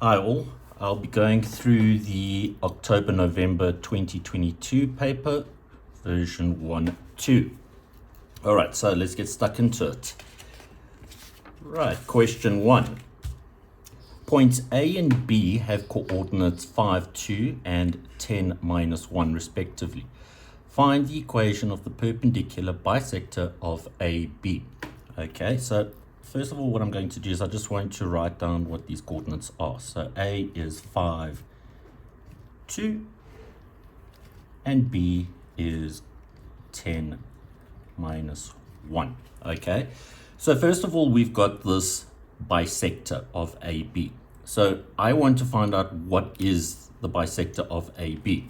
Hi all, I'll be going through the October-November 2022 paper, version 1-2. All right, so let's get stuck into it. Right, question 1. Points A and B have coordinates 5, 2 and 10, -1 respectively. Find the equation of the perpendicular bisector of AB. Okay, so first of all, what I'm going to do is I just want to write down what these coordinates are. So A is 5, 2, and B is 10, -1. Okay, so first of all, we've got this bisector of AB. So I want to find out what is the bisector of AB.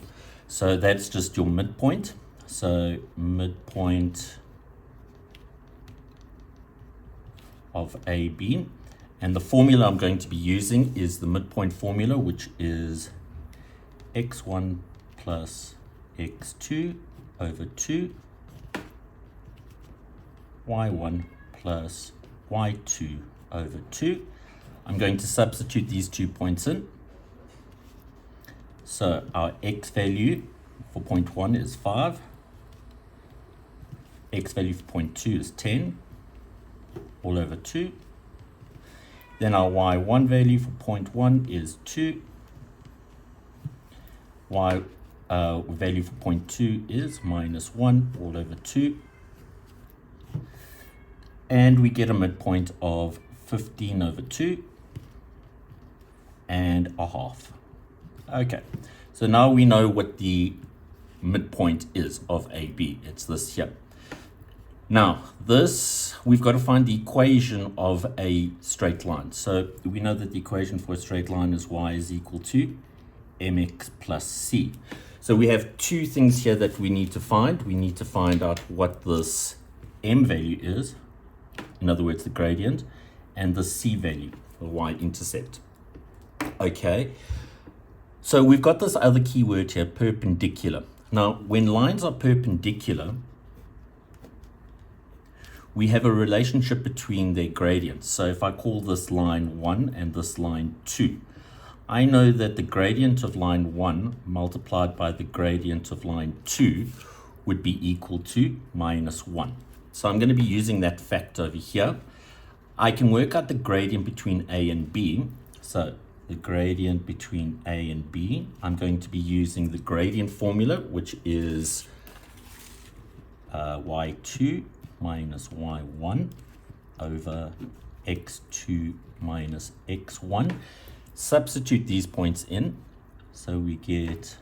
So that's just your midpoint. So midpoint of AB, and the formula I'm going to be using is the midpoint formula, which is x1 plus x2 over 2, y1 plus y2 over 2. I'm going to substitute these 2 points in. So our x value for point 1 is 5, x value for point 2 is 10, all over 2. Then our y1 value for point 1 is 2. Y value for point 2 is -1, all over 2. And we get a midpoint of 15 over 2 and a half. Okay, so now we know what the midpoint is of AB. It's this here. Now, this, we've got to find the equation of a straight line. So we know that the equation for a straight line is y is equal to mx plus c. So we have two things here that we need to find. We need to find out what this m value is, in other words, the gradient, and the c value, the y-intercept. Okay, so we've got this other keyword here, perpendicular. Now, when lines are perpendicular, we have a relationship between their gradients. So if I call this line 1 and this line 2, I know that the gradient of line 1 multiplied by the gradient of line 2 would be equal to -1. So I'm going to be using that fact over here. I can work out the gradient between A and B. So the gradient between A and B, I'm going to be using the gradient formula, which is y2 minus y1 over x2 minus x1. Substitute these points in, so we get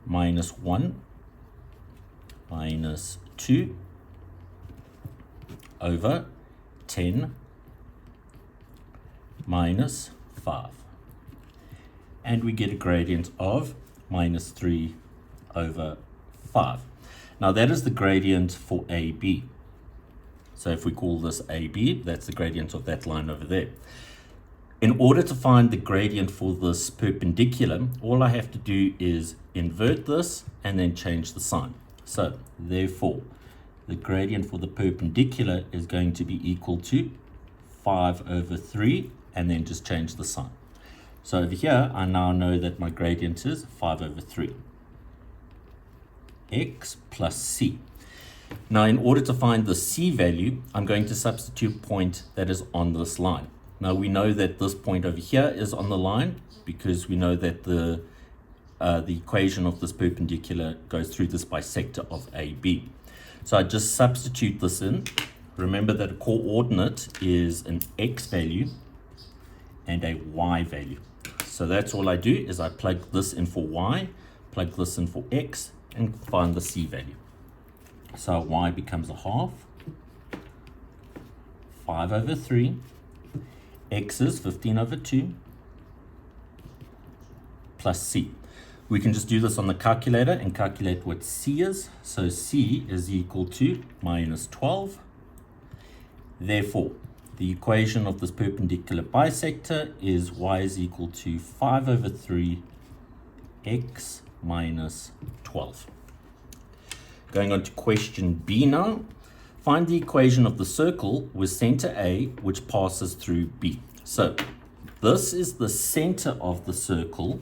-1 minus 2 over 10 minus 5. And we get a gradient of -3 over 5. Now that is the gradient for AB. So if we call this AB, that's the gradient of that line over there. In order to find the gradient for this perpendicular, all I have to do is invert this and then change the sign. So therefore, the gradient for the perpendicular is going to be equal to 5 over 3, and then just change the sign. So over here, I now know that my gradient is 5 over 3. X plus c. Now, in order to find the c value, I'm going to substitute a point that is on this line. Now, we know that this point over here is on the line because we know that the equation of this perpendicular goes through this bisector of AB. So I just substitute this in. Remember that a coordinate is an x value and a y value. So that's all I do is I plug this in for y, plug this in for x, and find the c value. So y becomes a half, 5 over 3, x is 15 over 2, plus c. We can just do this on the calculator and calculate what c is. So c is equal to -12. Therefore, the equation of this perpendicular bisector is y is equal to 5 over 3 x minus 12. Going on to question B now. Find the equation of the circle with center A, which passes through B. So This is the center of the circle,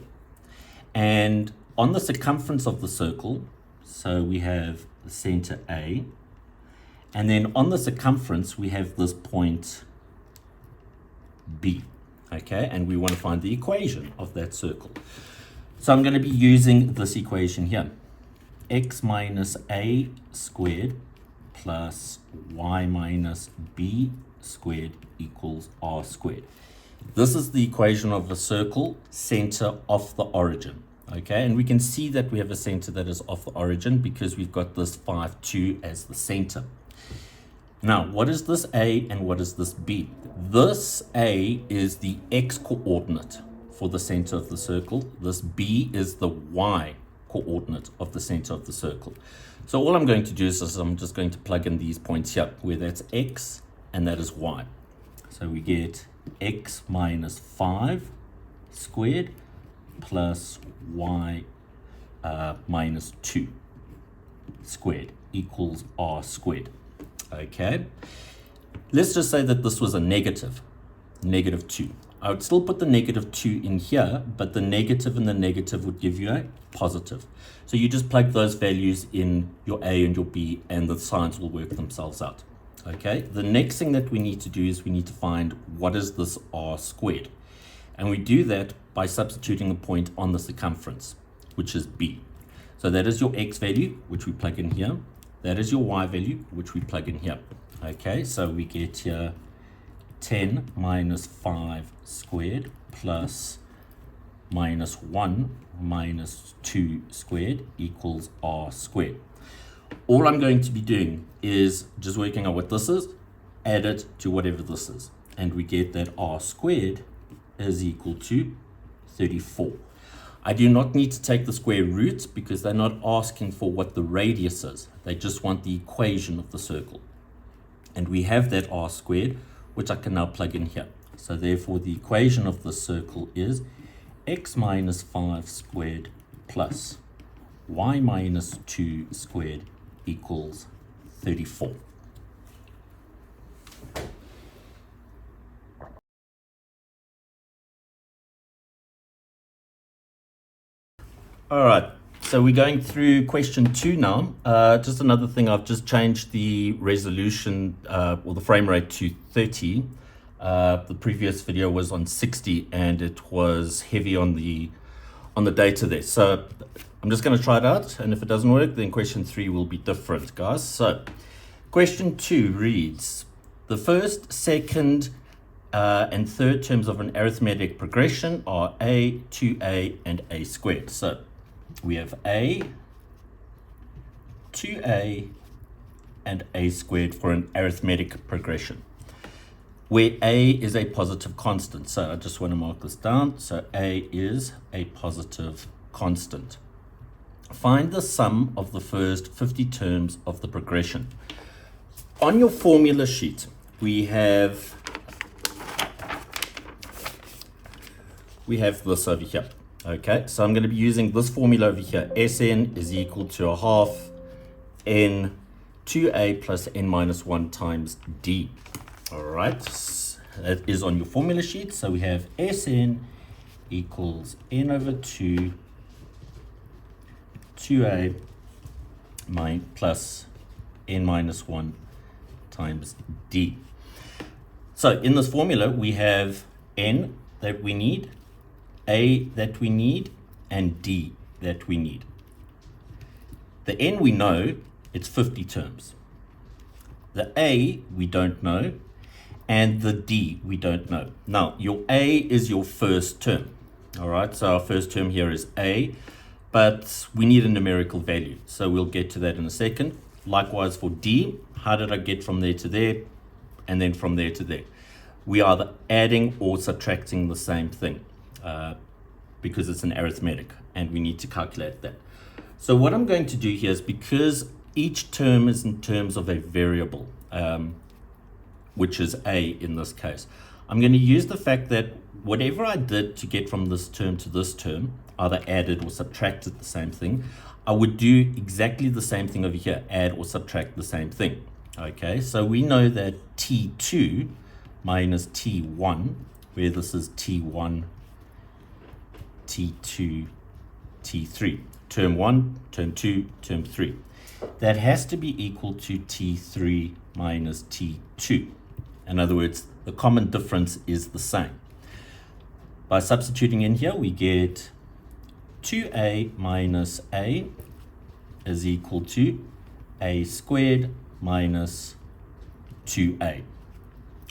and on the circumference of the circle, so we have the center A, and then on the circumference we have this point B, okay, and we want to find the equation of that circle. So I'm going to be using this equation here, x minus a squared plus y minus b squared equals r squared. This is the equation of a circle, center off the origin, okay, and we can see that we have a center that is off the origin because we've got this 5, 2 as the center. Now, what is this a and what is this b? This a is the x coordinate for the center of the circle. This b is the y coordinate of the center of the circle. So all I'm going to do is I'm just going to plug in these points here, where that's x and that is y. So we get x minus 5 squared plus y minus 2 squared equals r squared. Okay, let's just say that this was a negative 2. I would still put the negative 2 in here, but the negative and the negative would give you a positive. So you just plug those values in your a and your b, and the signs will work themselves out. Okay, the next thing that we need to do is we need to find what is this r squared. And we do that by substituting a point on the circumference, which is b. So that is your x value, which we plug in here. That is your y value, which we plug in here. Okay, so we get here 10 minus 5 squared plus minus 1 minus 2 squared equals r squared. All I'm going to be doing is just working out what this is, add it to whatever this is, and we get that r squared is equal to 34. I do not need to take the square root because they're not asking for what the radius is. They just want the equation of the circle. And we have that r squared, which I can now plug in here. So therefore the equation of the circle is x minus 5 squared plus y minus 2 squared equals 34. All right, so we're going through question 2 now. Just another thing, I've just changed the resolution or the frame rate to 30. The previous video was on 60 and it was heavy on the data there. So I'm just going to try it out, and if it doesn't work, then question 3 will be different, guys. So question 2 reads, the first, second, and third terms of an arithmetic progression are a, 2a, and a squared. So we have a, 2a, and a squared for an arithmetic progression, where a is a positive constant. So I just want to mark this down. So a is a positive constant. Find the sum of the first 50 terms of the progression. On your formula sheet, we have this over here. Okay, so I'm going to be using this formula over here. Sn is equal to a half n 2a plus n minus 1 times d. All right, that is on your formula sheet. So we have Sn equals n over 2, 2a plus n minus 1 times d. So in this formula, we have n that we need, a that we need, and d that we need. The n we know, it's 50 terms. The a we don't know, and the d we don't know. Now, your a is your first term. All right, so our first term here is a, but we need a numerical value. So we'll get to that in a second. Likewise for d, how did I get from there to there, and then from there to there? We are either adding or subtracting the same thing. Because it's an arithmetic and we need to calculate that. So what I'm going to do here is, because each term is in terms of a variable, which is a in this case, I'm going to use the fact that whatever I did to get from this term to this term, either added or subtracted the same thing, I would do exactly the same thing over here, add or subtract the same thing. Okay, so we know that T2 minus T1 where this is T1, T2, T3. Term 1, term 2, term 3. That has to be equal to T3 minus T2. In other words, the common difference is the same. By substituting in here, we get 2a minus a is equal to a squared minus 2a.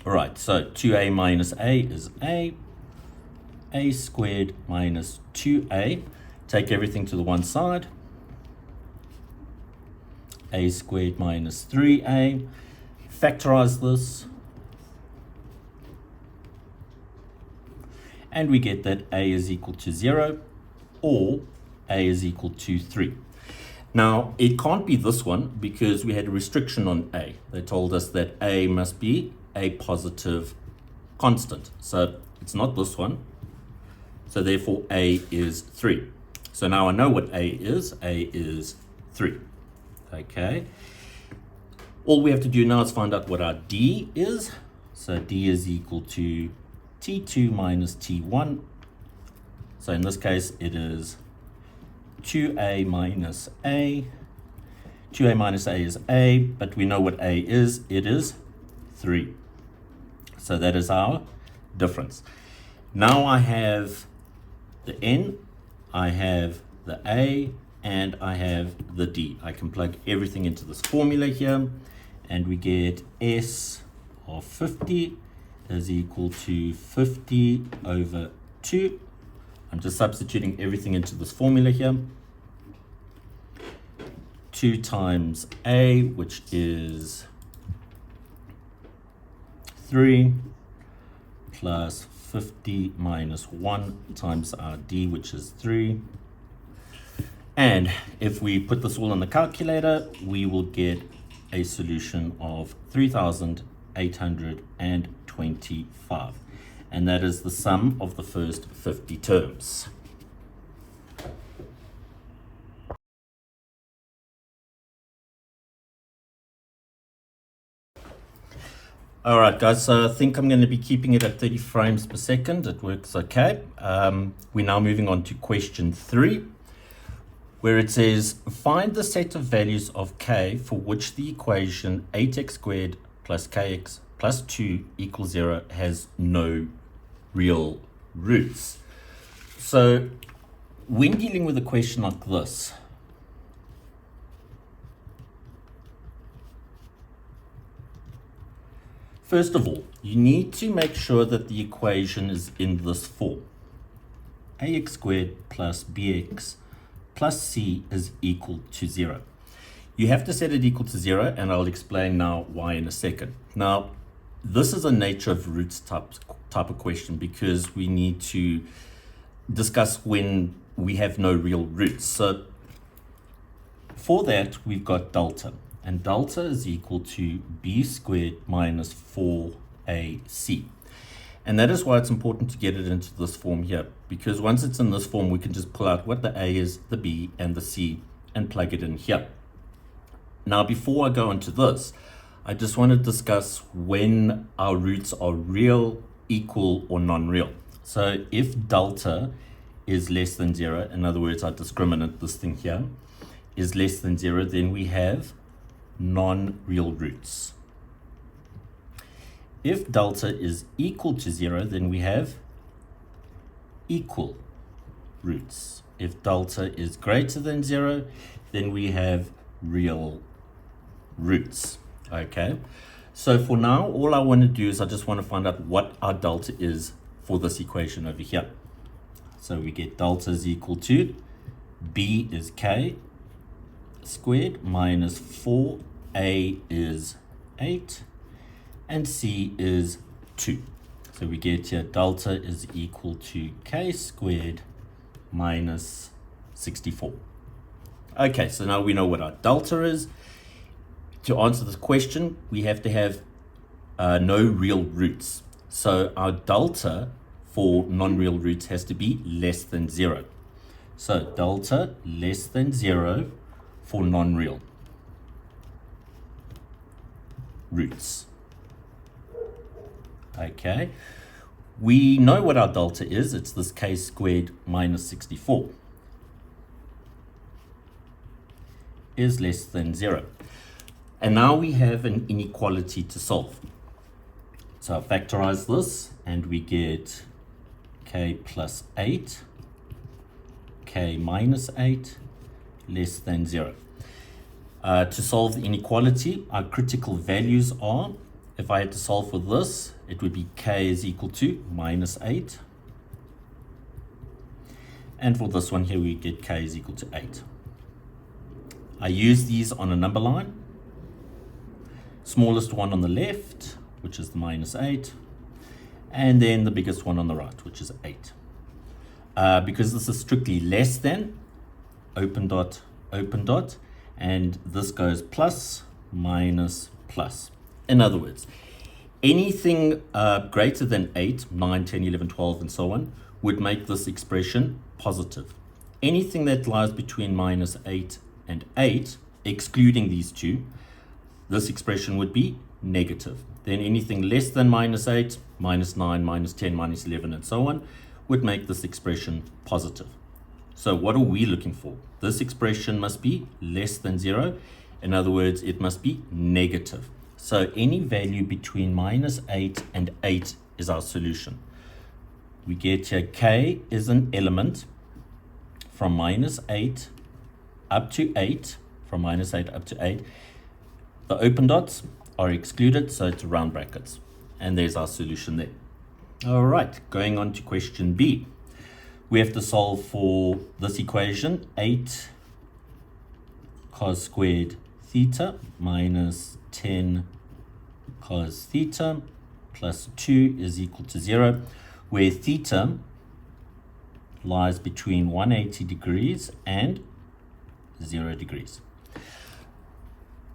All right, so 2a minus a is a squared minus 2a. Take everything to the one side. A squared minus 3a. Factorize this. And we get that a is equal to 0 or a is equal to 3. Now, it can't be this one because we had a restriction on a. They told us that a must be a positive constant. So it's not this one. So therefore, a is 3. So now I know what a is. A is 3. Okay. All we have to do now is find out what our d is. So d is equal to T2 minus T1. So in this case, it is 2a minus a. 2a minus a is a, but we know what a is. It is 3. So that is our difference. Now I have the n, I have the a, and I have the d. I can plug everything into this formula here, and we get s of 50 is equal to 50 over 2. I'm just substituting everything into this formula here. 2 times a, which is 3, plus 50 minus 1 times our d, which is 3. And if we put this all in the calculator, we will get a solution of 3,825. And that is the sum of the first 50 terms. All right, guys, so I think I'm going to be keeping it at 30 frames per second. It works okay. We're now moving on to question 3, where it says, find the set of values of k for which the equation 8x squared plus kx plus 2 equals 0 has no real roots. So when dealing with a question like this, first of all, you need to make sure that the equation is in this form. Ax squared plus bx plus c is equal to 0. You have to set it equal to 0, and I'll explain now why in a second. Now, this is a nature of roots type of question because we need to discuss when we have no real roots. So for that, we've got delta. And delta is equal to b squared minus 4ac. And that is why it's important to get it into this form here, because once it's in this form, we can just pull out what the a is, the b, and the c, and plug it in here. Now, before I go into this, I just want to discuss when our roots are real, equal, or non-real. So if delta is less than 0, in other words, our discriminant, this thing here, is less than 0, then we have non-real roots. If delta is equal to 0, then we have equal roots. If delta is greater than 0, then we have real roots. Okay, so for now, all I want to do is I just want to find out what our delta is for this equation over here. So we get delta is equal to b is k squared minus 4a is 8 and c is 2. So we get here delta is equal to k squared minus 64. Okay, so now we know what our delta is. To answer this question, we have to have no real roots. So our delta for non-real roots has to be less than 0. So delta less than 0 for non-real roots. Okay. We know what our delta is. It's this k squared minus 64 is less than 0. And now we have an inequality to solve. So I'll factorize this and we get k plus 8, k minus 8 less than 0. To solve the inequality, our critical values are, if I had to solve for this, it would be k is equal to minus 8. And for this one here, we get k is equal to 8. I use these on a number line. Smallest one on the left, which is the minus 8. And then the biggest one on the right, which is 8. Because this is strictly less than, open dot, and this goes plus, minus, plus. In other words, anything greater than 8, 9, 10, 11, 12, and so on, would make this expression positive. Anything that lies between minus 8 and 8, excluding these two, this expression would be negative. Then anything less than minus 8, minus 9, minus 10, minus 11, and so on, would make this expression positive. So what are we looking for? This expression must be less than 0. In other words, it must be negative. So any value between minus 8 and 8 is our solution. We get here k is an element from minus 8 up to 8, from minus 8 up to 8. The open dots are excluded, so it's round brackets. And there's our solution there. All right, going on to question B. We have to solve for this equation, 8 cos squared theta minus 10 cos theta plus 2 is equal to 0, where theta lies between 180 degrees and 0 degrees.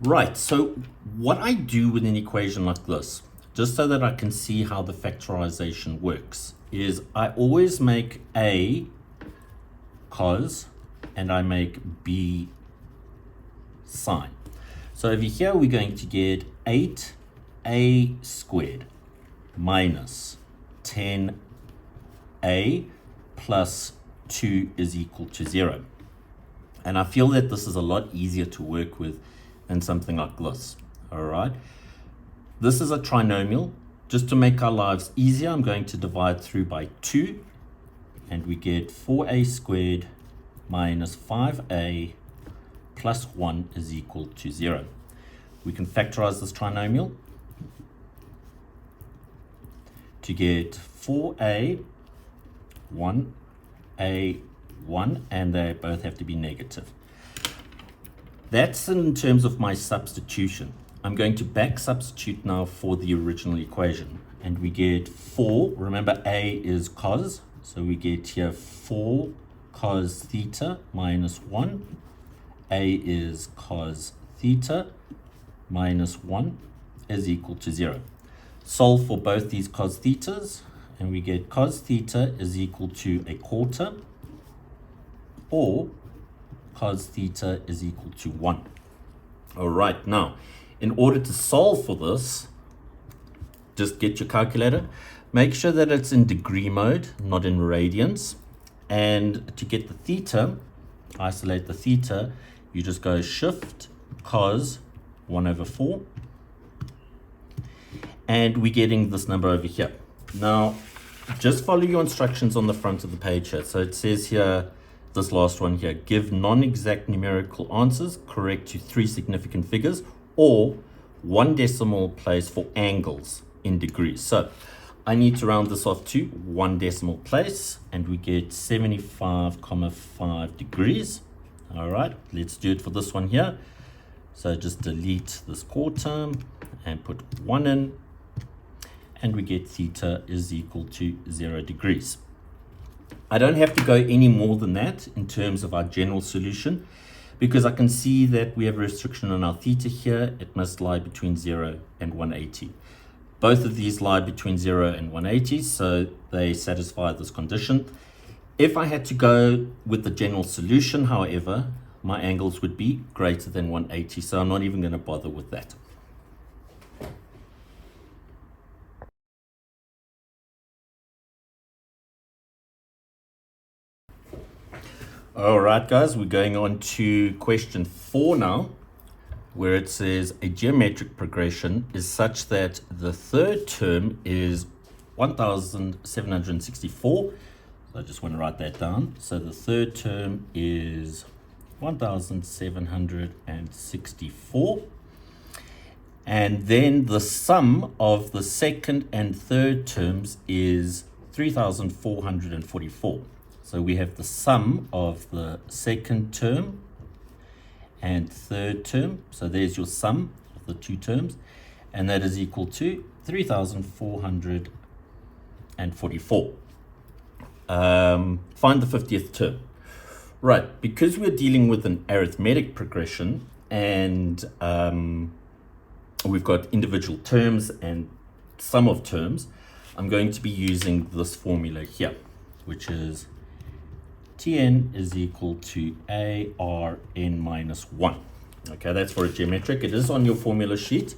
Right, so what I do with an equation like this, just so that I can see how the factorization works, is I always make A cos and I make B sine. So over here we're going to get 8a squared minus 10a plus 2 is equal to 0. And I feel that this is a lot easier to work with than something like this. All right. This is a trinomial. Just to make our lives easier, I'm going to divide through by 2. And we get 4a squared minus 5a plus 1 is equal to 0. We can factorize this trinomial to get 4a, 1a, 1, and they both have to be negative. That's in terms of my substitution. I'm going to back substitute now for the original equation. And we get 4, remember a is cos, so we get here 4 cos theta minus 1. A is cos theta minus 1 is equal to 0. Solve for both these cos thetas, and we get cos theta is equal to a quarter, or cos theta is equal to 1. All right, now, in order to solve for this, just get your calculator. Make sure that it's in degree mode, not in radians. And to get the theta, isolate the theta, you just go shift cos 1 over 4. And we're getting this number over here. Now, just follow your instructions on the front of the page here. So it says here, this last one here, give non-exact numerical answers correct to 3 significant figures or 1 decimal place for angles in degrees. So I need to round this off to 1 decimal place, and we get 75,5 degrees. All right, let's do it for this one here. So just delete this quarter and put 1 in, and we get theta is equal to 0 degrees. I don't have to go any more than that in terms of our general solution, because I can see that we have a restriction on our theta here. It must lie between 0 and 180. Both of these lie between 0 and 180, so they satisfy this condition. If I had to go with the general solution, however, my angles would be greater than 180, so I'm not even going to bother with that. All right, guys, we're going on to question 4 now, where it says a geometric progression is such that the third term is 1764. So I just want to write that down. So the third term is 1764. And then the sum of the second and third terms is 3444. So we have the sum of the second term and third term. So there's your sum of the two terms. And that is equal to 3444. Find the 50th term. Right, because we're dealing with an arithmetic progression and we've got individual terms and sum of terms, I'm going to be using this formula here, which is Tn is equal to ARn minus 1. Okay, that's for a geometric. It is on your formula sheet.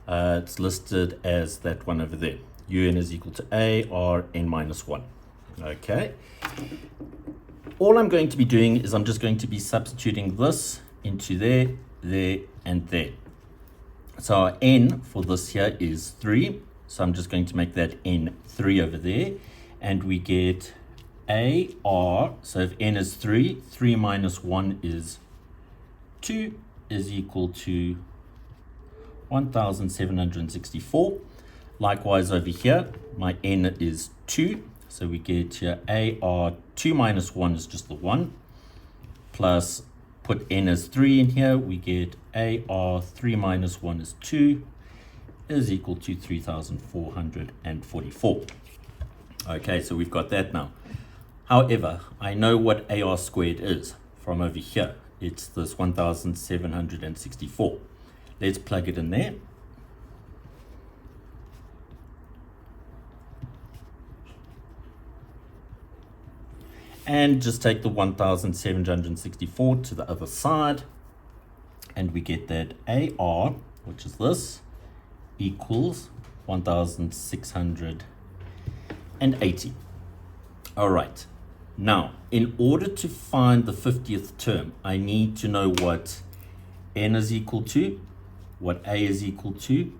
It's listed as that one over there. Un is equal to ARn minus 1. Okay. All I'm going to be doing is I'm just going to be substituting this into there, there, and there. So our n for this here is 3. So I'm just going to make that n 3 over there. And we get AR, so if n is 3, 3 minus 1 is 2, is equal to 1764. Likewise over here, my n is 2. So we get here AR 2 minus 1 is just the 1. Plus, put n as 3 in here, we get AR 3 minus 1 is 2, is equal to 3444. Okay, so we've got that now. However, I know what AR squared is from over here. It's this 1764. Let's plug it in there. And just take the 1764 to the other side. And we get that AR, which is this, equals 1680. All right. Now, in order to find the 50th term, I need to know what n is equal to, what a is equal to,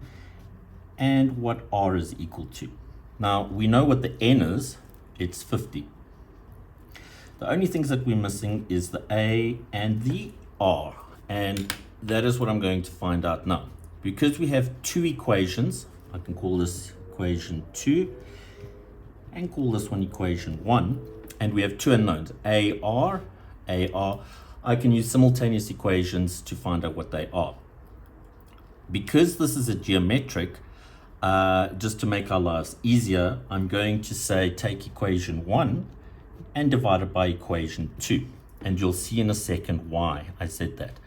and what r is equal to. Now, we know what the n is. It's 50. The only things that we're missing is the a and the r. And that is what I'm going to find out now. Because we have two equations, I can call this equation 2 and call this one equation 1. And we have two unknowns, AR. I can use simultaneous equations to find out what they are. Because this is a geometric, just to make our lives easier, I'm going to say take equation 1 and divide it by equation 2. And you'll see in a second why I said that.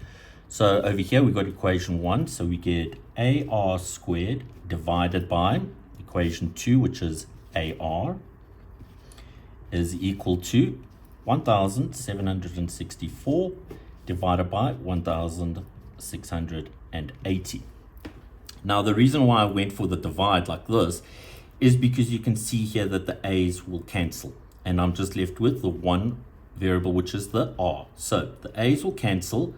So over here we've got equation 1, so we get AR squared divided by equation 2, which is AR, is equal to 1764 divided by 1680. Now the reason why I went for the divide like this is because you can see here that the A's will cancel. And I'm just left with the one variable, which is the r. So the a's will cancel,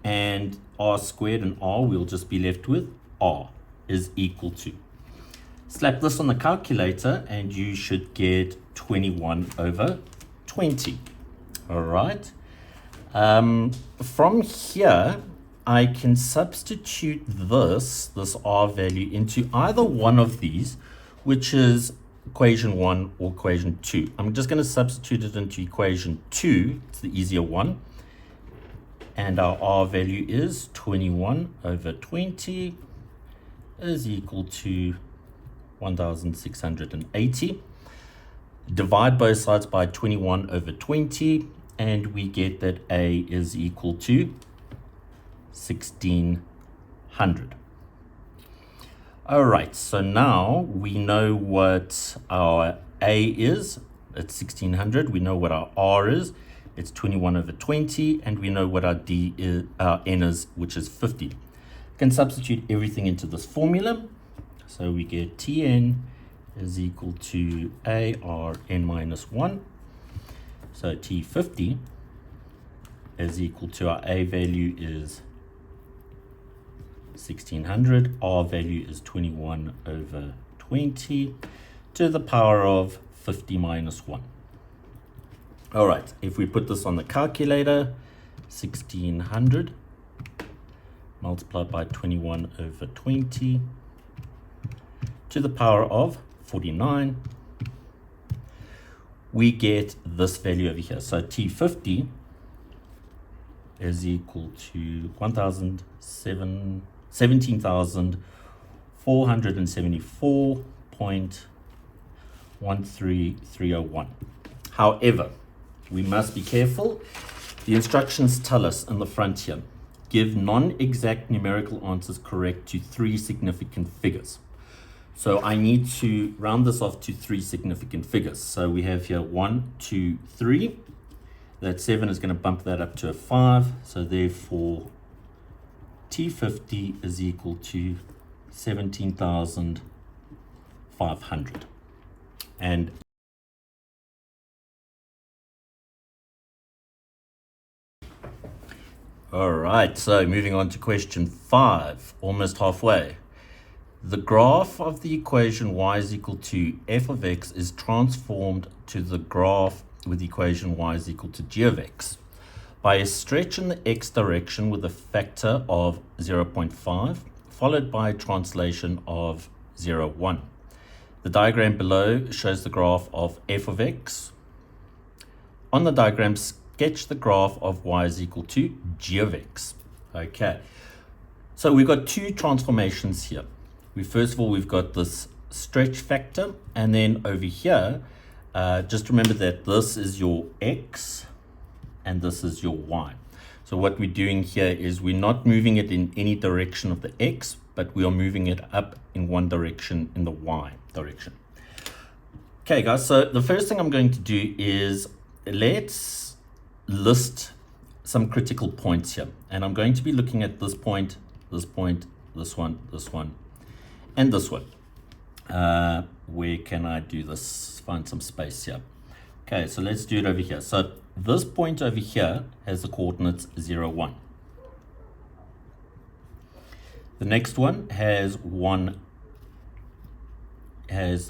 and r squared and r will just be left with r is equal to. Slap this on the calculator, and you should get 21 over 20. All right. From here, I can substitute this r value into either one of these, which is equation 1 or equation 2. I'm just going to substitute it into equation 2. It's the easier one. And our r value is 21 over 20 is equal to 1680. Divide both sides by 21 over 20, and we get that a is equal to 1600. All right, so now we know what our a is. It's 1600. We know what our r is. It's 21 over 20, and we know what our d is, our n is, which is 50. Can substitute everything into this formula. So we get Tn is equal to ARn minus 1. So T50 is equal to our A value is 1600, R value is 21 over 20 to the power of 50 minus 1. All right, if we put this on the calculator, 1600 multiplied by 21 over 20 to the power of 49, we get this value over here. So T50 is equal to 17,474.13301. However, we must be careful. The instructions tell us in the front here, give non-exact numerical answers correct to 3 significant figures. So I need to round this off to 3 significant figures. So we have here 1, 2, 3. That 7 is going to bump that up to a 5. So therefore, T50 is equal to 17,500. And all right, so moving on to question 5, almost halfway. The graph of the equation y is equal to f of x is transformed to the graph with the equation y is equal to g of x by a stretch in the x direction with a factor of 0.5 followed by a translation of 0.1. The diagram below shows the graph of f of x. On the diagram, sketch the graph of y is equal to g of x. Okay, so we've got 2 transformations here. First of all, we've got this stretch factor, and then over here, just remember that this is your x and this is your y. So what we're doing here is we're not moving it in any direction of the x, but we are moving it up in one direction, in the y direction. Okay, guys, so the first thing I'm going to do is let's list some critical points here. And I'm going to be looking at this point, this point, this one, and this one. Where can I do this? Find some space here. Okay, so let's do it over here. So this point over here has the coordinates 0, 1. The next one has the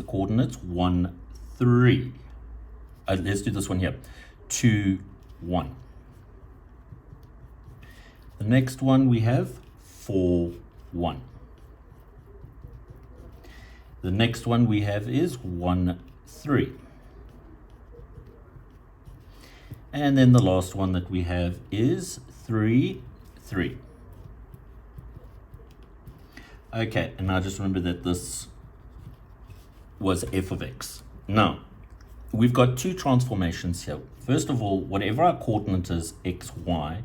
coordinates 1, 3. Let's do this one here. 2, 1. The next one we have 4, 1. The next one we have is 1, 3. And then the last one that we have is 3, 3. Okay, and now just remember that this was f of x. Now, we've got 2 transformations here. First of all, whatever our coordinate is, x, y,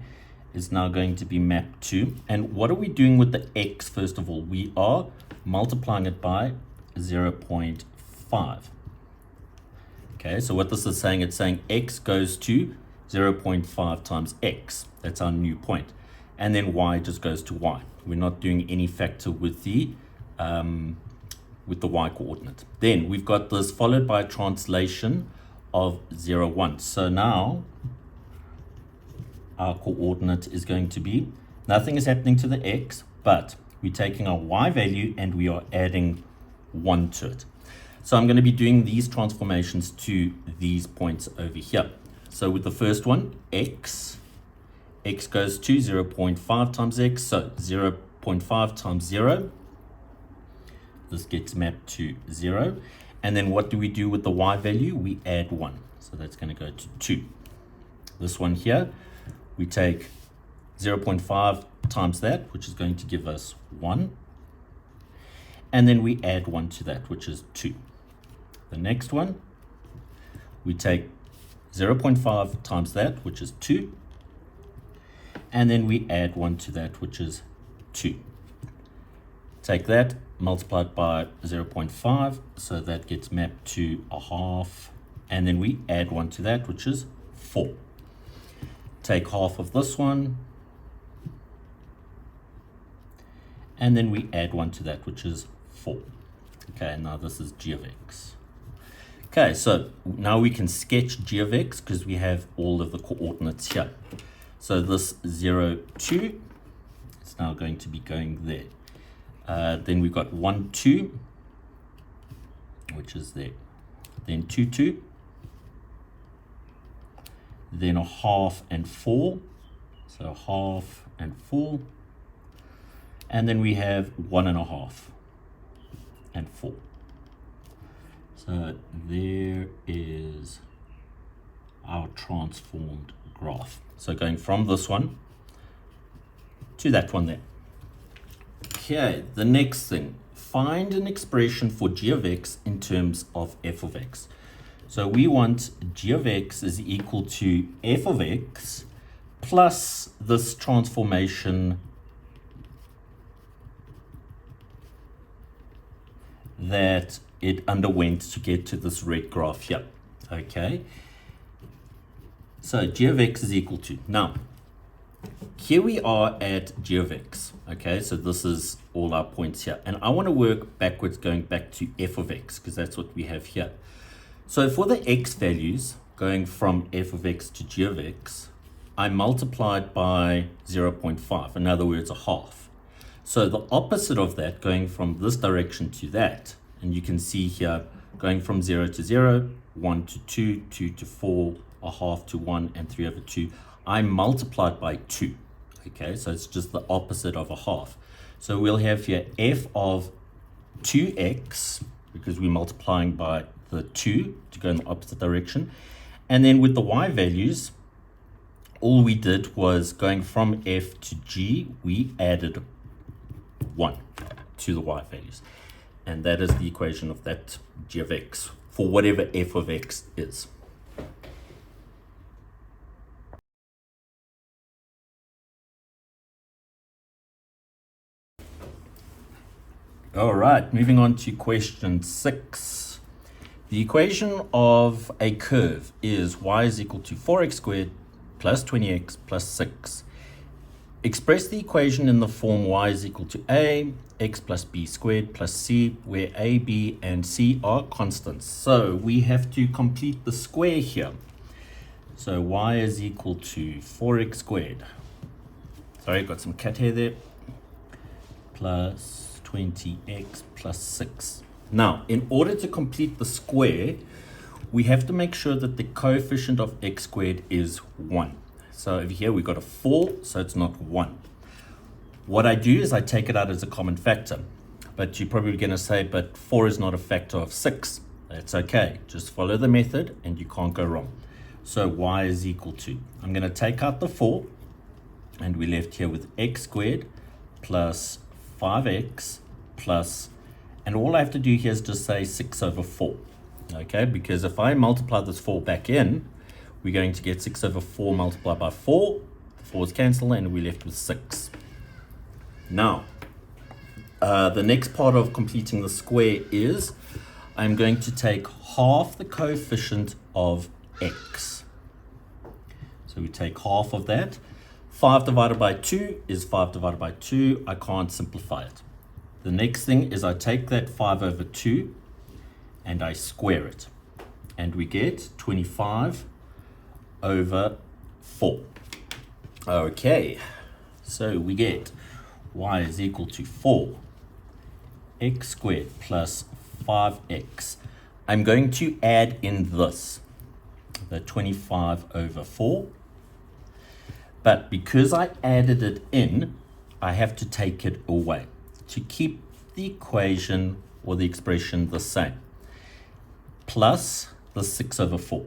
is now going to be mapped to. And what are we doing with the x, first of all? We are multiplying it by 0.5. Okay, so what this is saying, it's saying x goes to 0.5 times x. That's our new point. And then y just goes to y. We're not doing any factor with the y coordinate. Then we've got this followed by a translation of 0, 1. So now our coordinate is going to be, nothing is happening to the x, but we're taking our y value and we are adding 1 to it. So I'm going to be doing these transformations to these points over here. So with the first one, x goes to 0.5 times x, so 0.5 times 0. This gets mapped to 0. And then what do we do with the y value? We add 1. So that's going to go to 2. This one here, we take 0.5 times that, which is going to give us 1. And then we add 1 to that, which is 2. The next one, we take 0.5 times that, which is 2. And then we add 1 to that, which is 2. Take that, multiply it by 0.5, so that gets mapped to a half. And then we add 1 to that, which is 4. Take half of this one. And then we add 1 to that, which is 4. Okay, now this is g of x. Okay, so now we can sketch g of x because we have all of the coordinates here. So this 0, 2, it's now going to be going there. Then we've got 1, 2, which is there. Then 2, 2. Then a half and 4. So half and 4. And then we have 1.5 and 4. So there is our transformed graph. So going from this one to that one there. Okay, the next thing, find an expression for g of x in terms of f of x. So we want g of x is equal to f of x plus this transformation that it underwent to get to this red graph here. Okay, so g of x is equal to, now here we are at g of x. Okay, so this is all our points here, and I want to work backwards going back to f of x because that's what we have here. So for the x values going from f of x to g of x, I multiplied by 0.5, in other words a half. So the opposite of that, going from this direction to that, and you can see here going from 0 to 0, 1 to 2, 2 to 4, a half to 1, and 3 over 2, I multiplied by 2. Okay, so it's just the opposite of a half. So we'll have here f of 2x, because we're multiplying by the 2 to go in the opposite direction. And then with the y values, all we did was going from f to g, we added 1 to the y values. And that is the equation of that g of x for whatever f of x is. All right, moving on to question 6. The equation of a curve is y is equal to 4x squared plus 20x plus 6. Express the equation in the form y is equal to a, x plus b squared plus c, where a, b, and c are constants. So we have to complete the square here. So y is equal to 4x squared. Sorry, got some cat hair there. Plus 20x plus 6. Now, in order to complete the square, we have to make sure that the coefficient of x squared is 1. So over here we've got a 4, so it's not 1. What I do is I take it out as a common factor. But you're probably going to say, but 4 is not a factor of 6. That's okay. Just follow the method and you can't go wrong. So y is equal to, I'm going to take out the 4, and we're left here with x squared plus 5x plus, and all I have to do here is just say 6 over 4. Okay, because if I multiply this 4 back in, we're going to get 6 over 4 multiplied by 4. The 4's cancel and we're left with 6. Now, the next part of completing the square is I'm going to take half the coefficient of x. So we take half of that. 5 divided by 2 is 5 divided by 2. I can't simplify it. The next thing is I take that 5 over 2 and I square it. And we get 25 over 4. Okay, so we get y is equal to 4 x squared plus 5x. I'm going to add in this, the 25 over 4. But because I added it in, I have to take it away to keep the equation or the expression the same, plus the 6 over 4.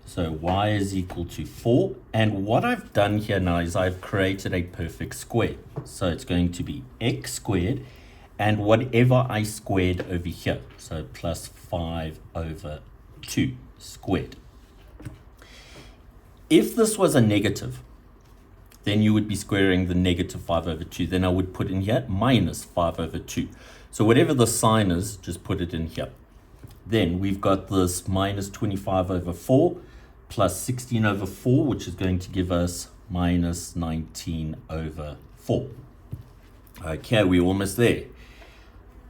So y is equal to 4. And what I've done here now is I've created a perfect square. So it's going to be x squared and whatever I squared over here. So plus 5 over 2 squared. If this was a negative, then you would be squaring the negative 5 over 2. Then I would put in here minus 5 over 2. So whatever the sign is, just put it in here. Then we've got this minus 25 over 4 plus 16 over 4, which is going to give us minus 19 over 4. Okay, we're almost there.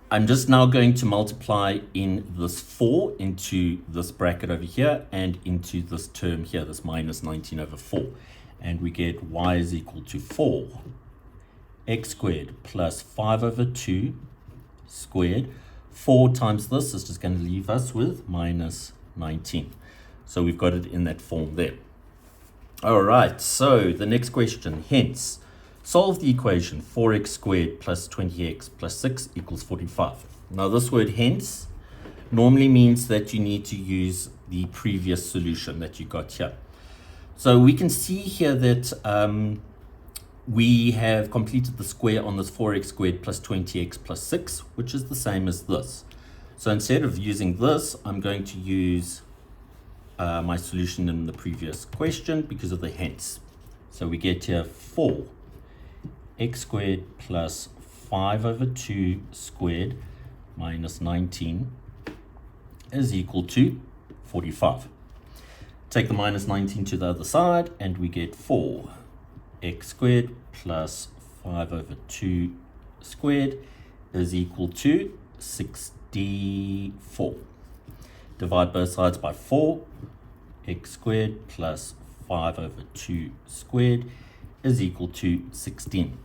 I'm just now going to multiply in this 4 into this bracket over here and into this term here, this minus 19 over 4. And we get y is equal to 4 x squared plus 5 over 2 squared. 4 times this is just going to leave us with minus 19. So we've got it in that form there. All right, so the next question, hence, solve the equation 4x squared plus 20x plus 6 equals 45. Now this word hence normally means that you need to use the previous solution that you got here. So we can see here that we have completed the square on this 4x squared plus 20x plus 6, which is the same as this. So instead of using this, I'm going to use my solution in the previous question because of the hence. So we get here 4 x squared plus 5 over 2 squared minus 19 is equal to 45. Take the minus 19 to the other side and we get 4 x squared plus 5 over 2 squared is equal to 64. Divide both sides by 4. X squared plus 5 over 2 squared is equal to 16.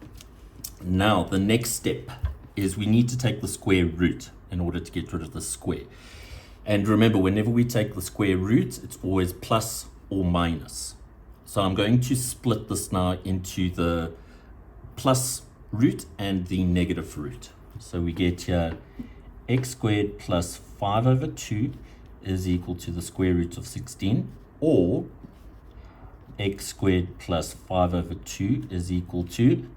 Now, the next step is we need to take the square root in order to get rid of the square. And remember, whenever we take the square root, it's always plus or minus. So I'm going to split this now into the plus root and the negative root. So we get here x squared plus 5 over 2 is equal to the square root of 16, or x squared plus 5 over 2 is equal to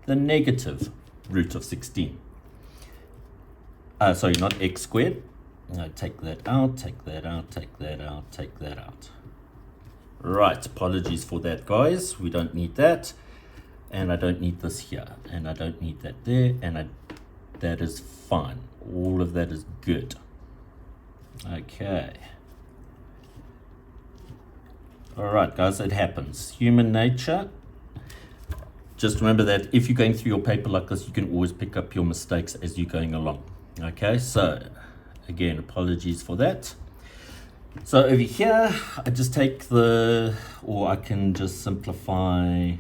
the negative root of 16. Sorry, not x squared. No, take that out, take that out, take that out, take that out. Right, apologies for that, guys. We don't need that. And I don't need this here. And I don't need that there. And that is fine. All of that is good. Okay. All right, guys, it happens. Human nature. Just remember that if you're going through your paper like this, you can always pick up your mistakes as you're going along. Okay, so again, apologies for that. So over here, I just take or I can just simplify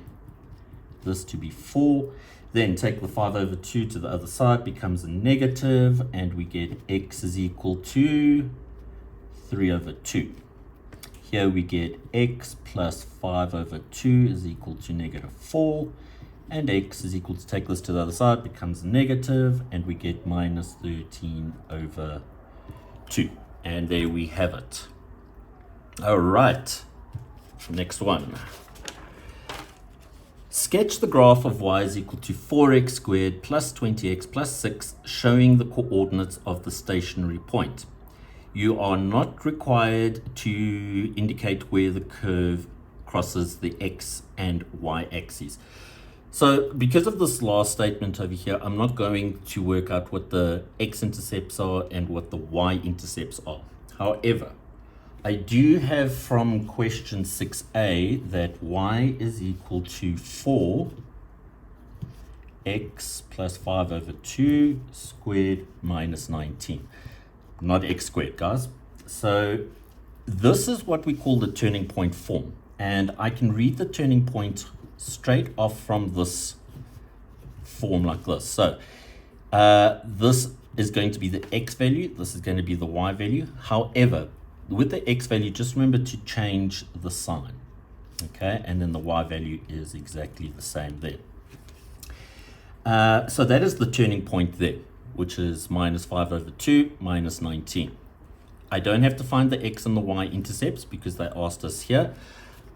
this to be 4. Then take the 5 over 2 to the other side, becomes a negative, and we get x is equal to 3 over 2. Here we get x plus 5 over 2 is equal to negative 4. And x is equal to, take this to the other side, becomes negative, and we get minus 13 over 2. And there we have it. All right, next one. Sketch the graph of y is equal to 4x squared plus 20x plus 6, showing the coordinates of the stationary point. You are not required to indicate where the curve crosses the x and y axes. So because of this last statement over here, I'm not going to work out what the x-intercepts are and what the y-intercepts are. However, I do have from question 6a that y is equal to 4x plus 5 over 2 squared minus 19. Not x squared, guys. So this is what we call the turning point form. And I can read the turning point straight off from this form like this. So this is going to be the x value. This is going to be the y value. However, with the x value, just remember to change the sign. Okay, and then the y value is exactly the same there. So that is the turning point there, which is minus 5 over 2 minus 19. I don't have to find the x and the y intercepts because they asked us here.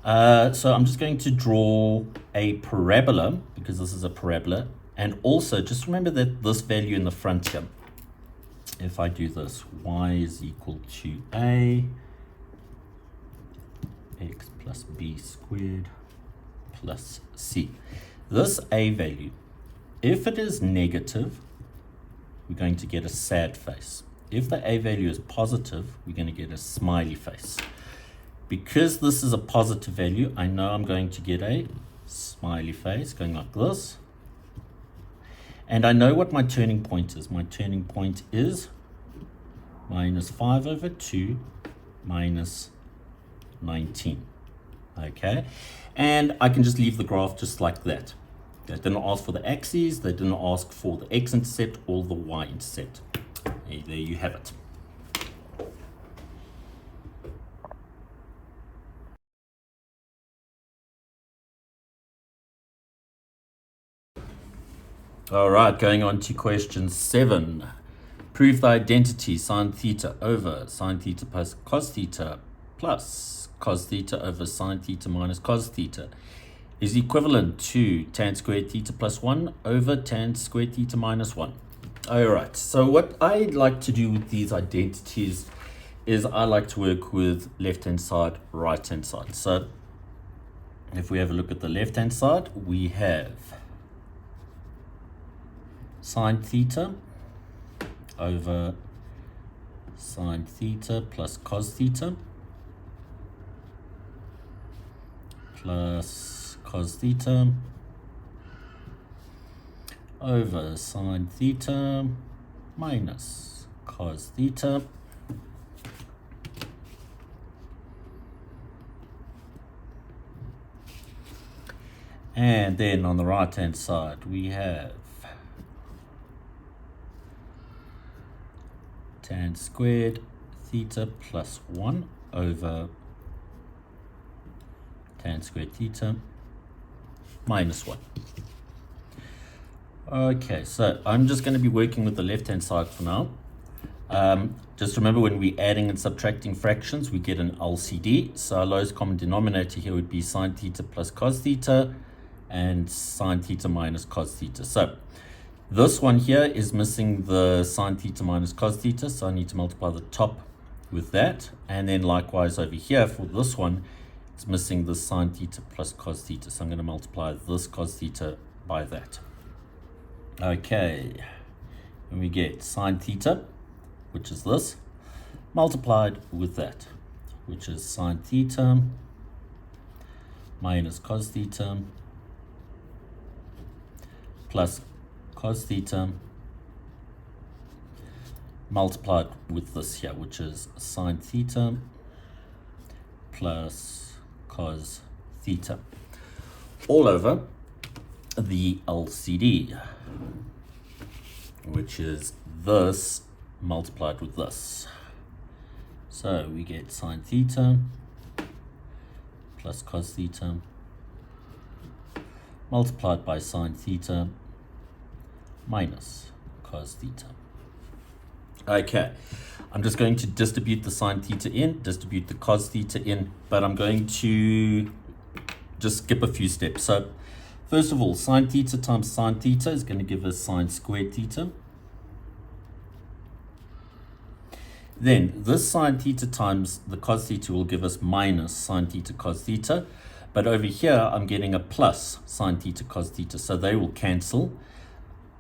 So I'm just going to draw a parabola, because this is a parabola. And also, just remember that this value in the front here, if I do this, y is equal to a x plus b squared plus c. This a value, if it is negative, we're going to get a sad face. If the a value is positive, we're going to get a smiley face. Because this is a positive value, I know I'm going to get a smiley face going like this. And I know what my turning point is. My turning point is minus 5 over 2 minus 19. Okay, and I can just leave the graph just like that. They didn't ask for the axes, they didn't ask for the x-intercept or the y-intercept. Hey, there you have it. All right, going on to question 7. Prove the identity sine theta over sine theta plus cos theta over sine theta minus cos theta is equivalent to tan squared theta plus 1 over tan squared theta minus 1. All right, so what I like to do with these identities is I like to work with left-hand side, right-hand side. So if we have a look at the left-hand side, we have sine theta over sine theta plus cos theta plus cos theta over sine theta minus cos theta and then on the right hand side we have tan squared theta plus 1 over tan squared theta minus 1. Okay, so I'm just going to be working with the left-hand side for now. Just remember, when we're adding and subtracting fractions, we get an LCD. So our lowest common denominator here would be sine theta plus cos theta and sine theta minus cos theta. So this one here is missing the sine theta minus cos theta, so I need to multiply the top with that. And then likewise over here for this one, it's missing the sine theta plus cos theta. So I'm going to multiply this cos theta by that. Okay, and we get sine theta, which is this, multiplied with that, which is sine theta minus cos theta plus cos theta multiplied with this here, which is sine theta plus cos theta, all over the LCD, which is this multiplied with this. So we get sine theta plus cos theta multiplied by sine theta minus cos theta. Okay, I'm just going to distribute the sine theta in, distribute the cos theta in, but I'm going to just skip a few steps. So first of all, sine theta times sine theta is going to give us sine squared theta. Then this sine theta times the cos theta will give us minus sine theta cos theta. But over here, I'm getting a plus sine theta cos theta, so they will cancel.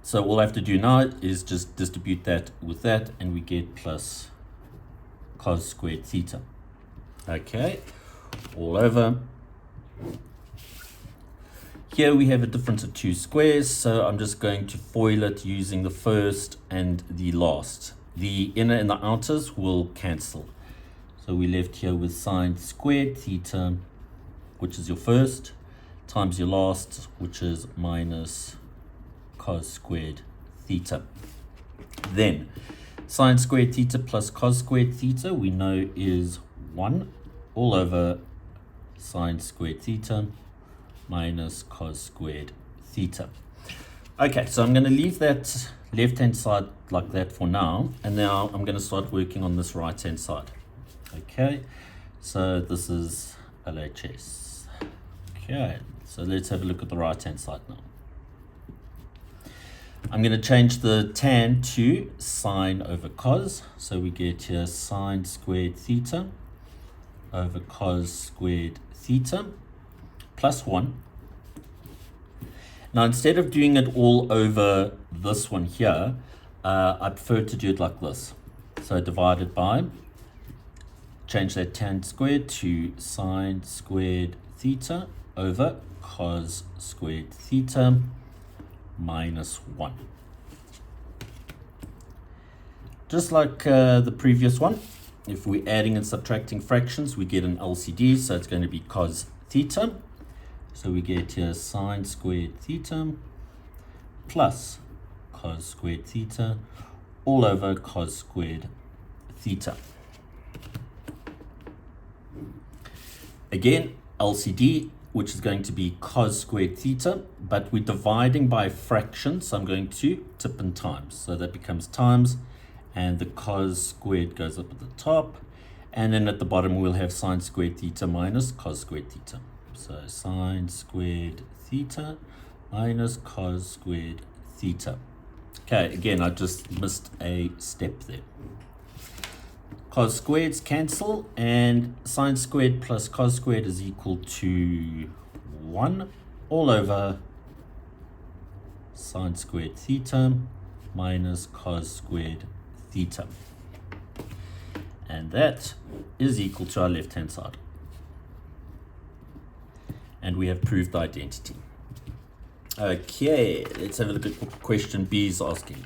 So all I have to do now is just distribute that with that, and we get plus cos squared theta. Okay, all over. Here we have a difference of 2 squares, so I'm just going to FOIL it using the first and the last. The inner and the outers will cancel. So we're left here with sine squared theta, which is your first, times your last, which is minus cos squared theta. Then sine squared theta plus cos squared theta we know is 1 all over sine squared theta minus cos squared theta. Okay, so I'm going to leave that left-hand side like that for now, and now I'm going to start working on this right-hand side. Okay, so this is LHS. Okay, so let's have a look at the right-hand side now. I'm going to change the tan to sine over cos, so we get here sine squared theta over cos squared theta plus 1. Now, instead of doing it all over this one here, I prefer to do it like this. So divided by, change that tan squared to sine squared theta over cos squared theta minus 1. Just like the previous one, if we're adding and subtracting fractions, we get an LCD, so it's going to be cos theta. So we get here sine squared theta plus cos squared theta all over cos squared theta. Again, LCD, which is going to be cos squared theta, but we're dividing by a fraction, so I'm going to tip and times. So that becomes times, and the cos squared goes up at the top, and then at the bottom we'll have sine squared theta minus cos squared theta. So sine squared theta minus cos squared theta. Okay, again, I just missed a step there. Cos squareds cancel, and sine squared plus cos squared is equal to 1 all over sine squared theta minus cos squared theta. And that is equal to our left-hand side. And we have proved the identity. Okay, let's have a look at what question B is asking.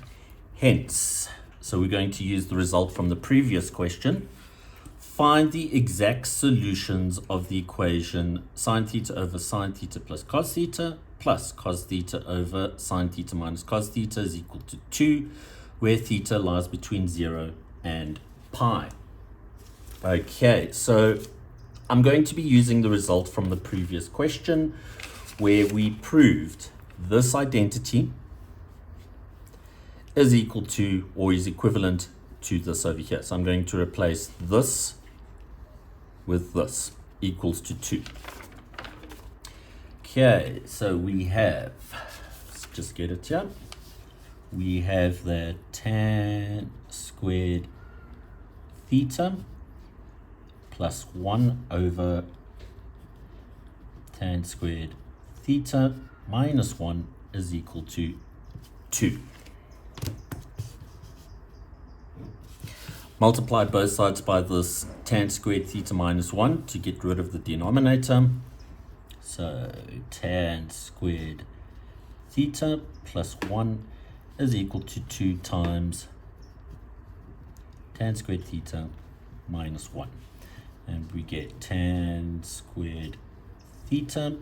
Hence, so we're going to use the result from the previous question. Find the exact solutions of the equation sine theta over sine theta plus cos theta over sine theta minus cos theta is equal to 2, where theta lies between 0 and pi. Okay, so I'm going to be using the result from the previous question where we proved this identity is equal to or is equivalent to this over here. So I'm going to replace this with this equals to 2. Okay, so we have, let's just get it here. We have that tan squared theta plus 1 over tan squared theta minus 1 is equal to 2. Multiply both sides by this tan squared theta minus 1 to get rid of the denominator. So tan squared theta plus 1 is equal to 2 times tan squared theta minus 1. And we get tan squared theta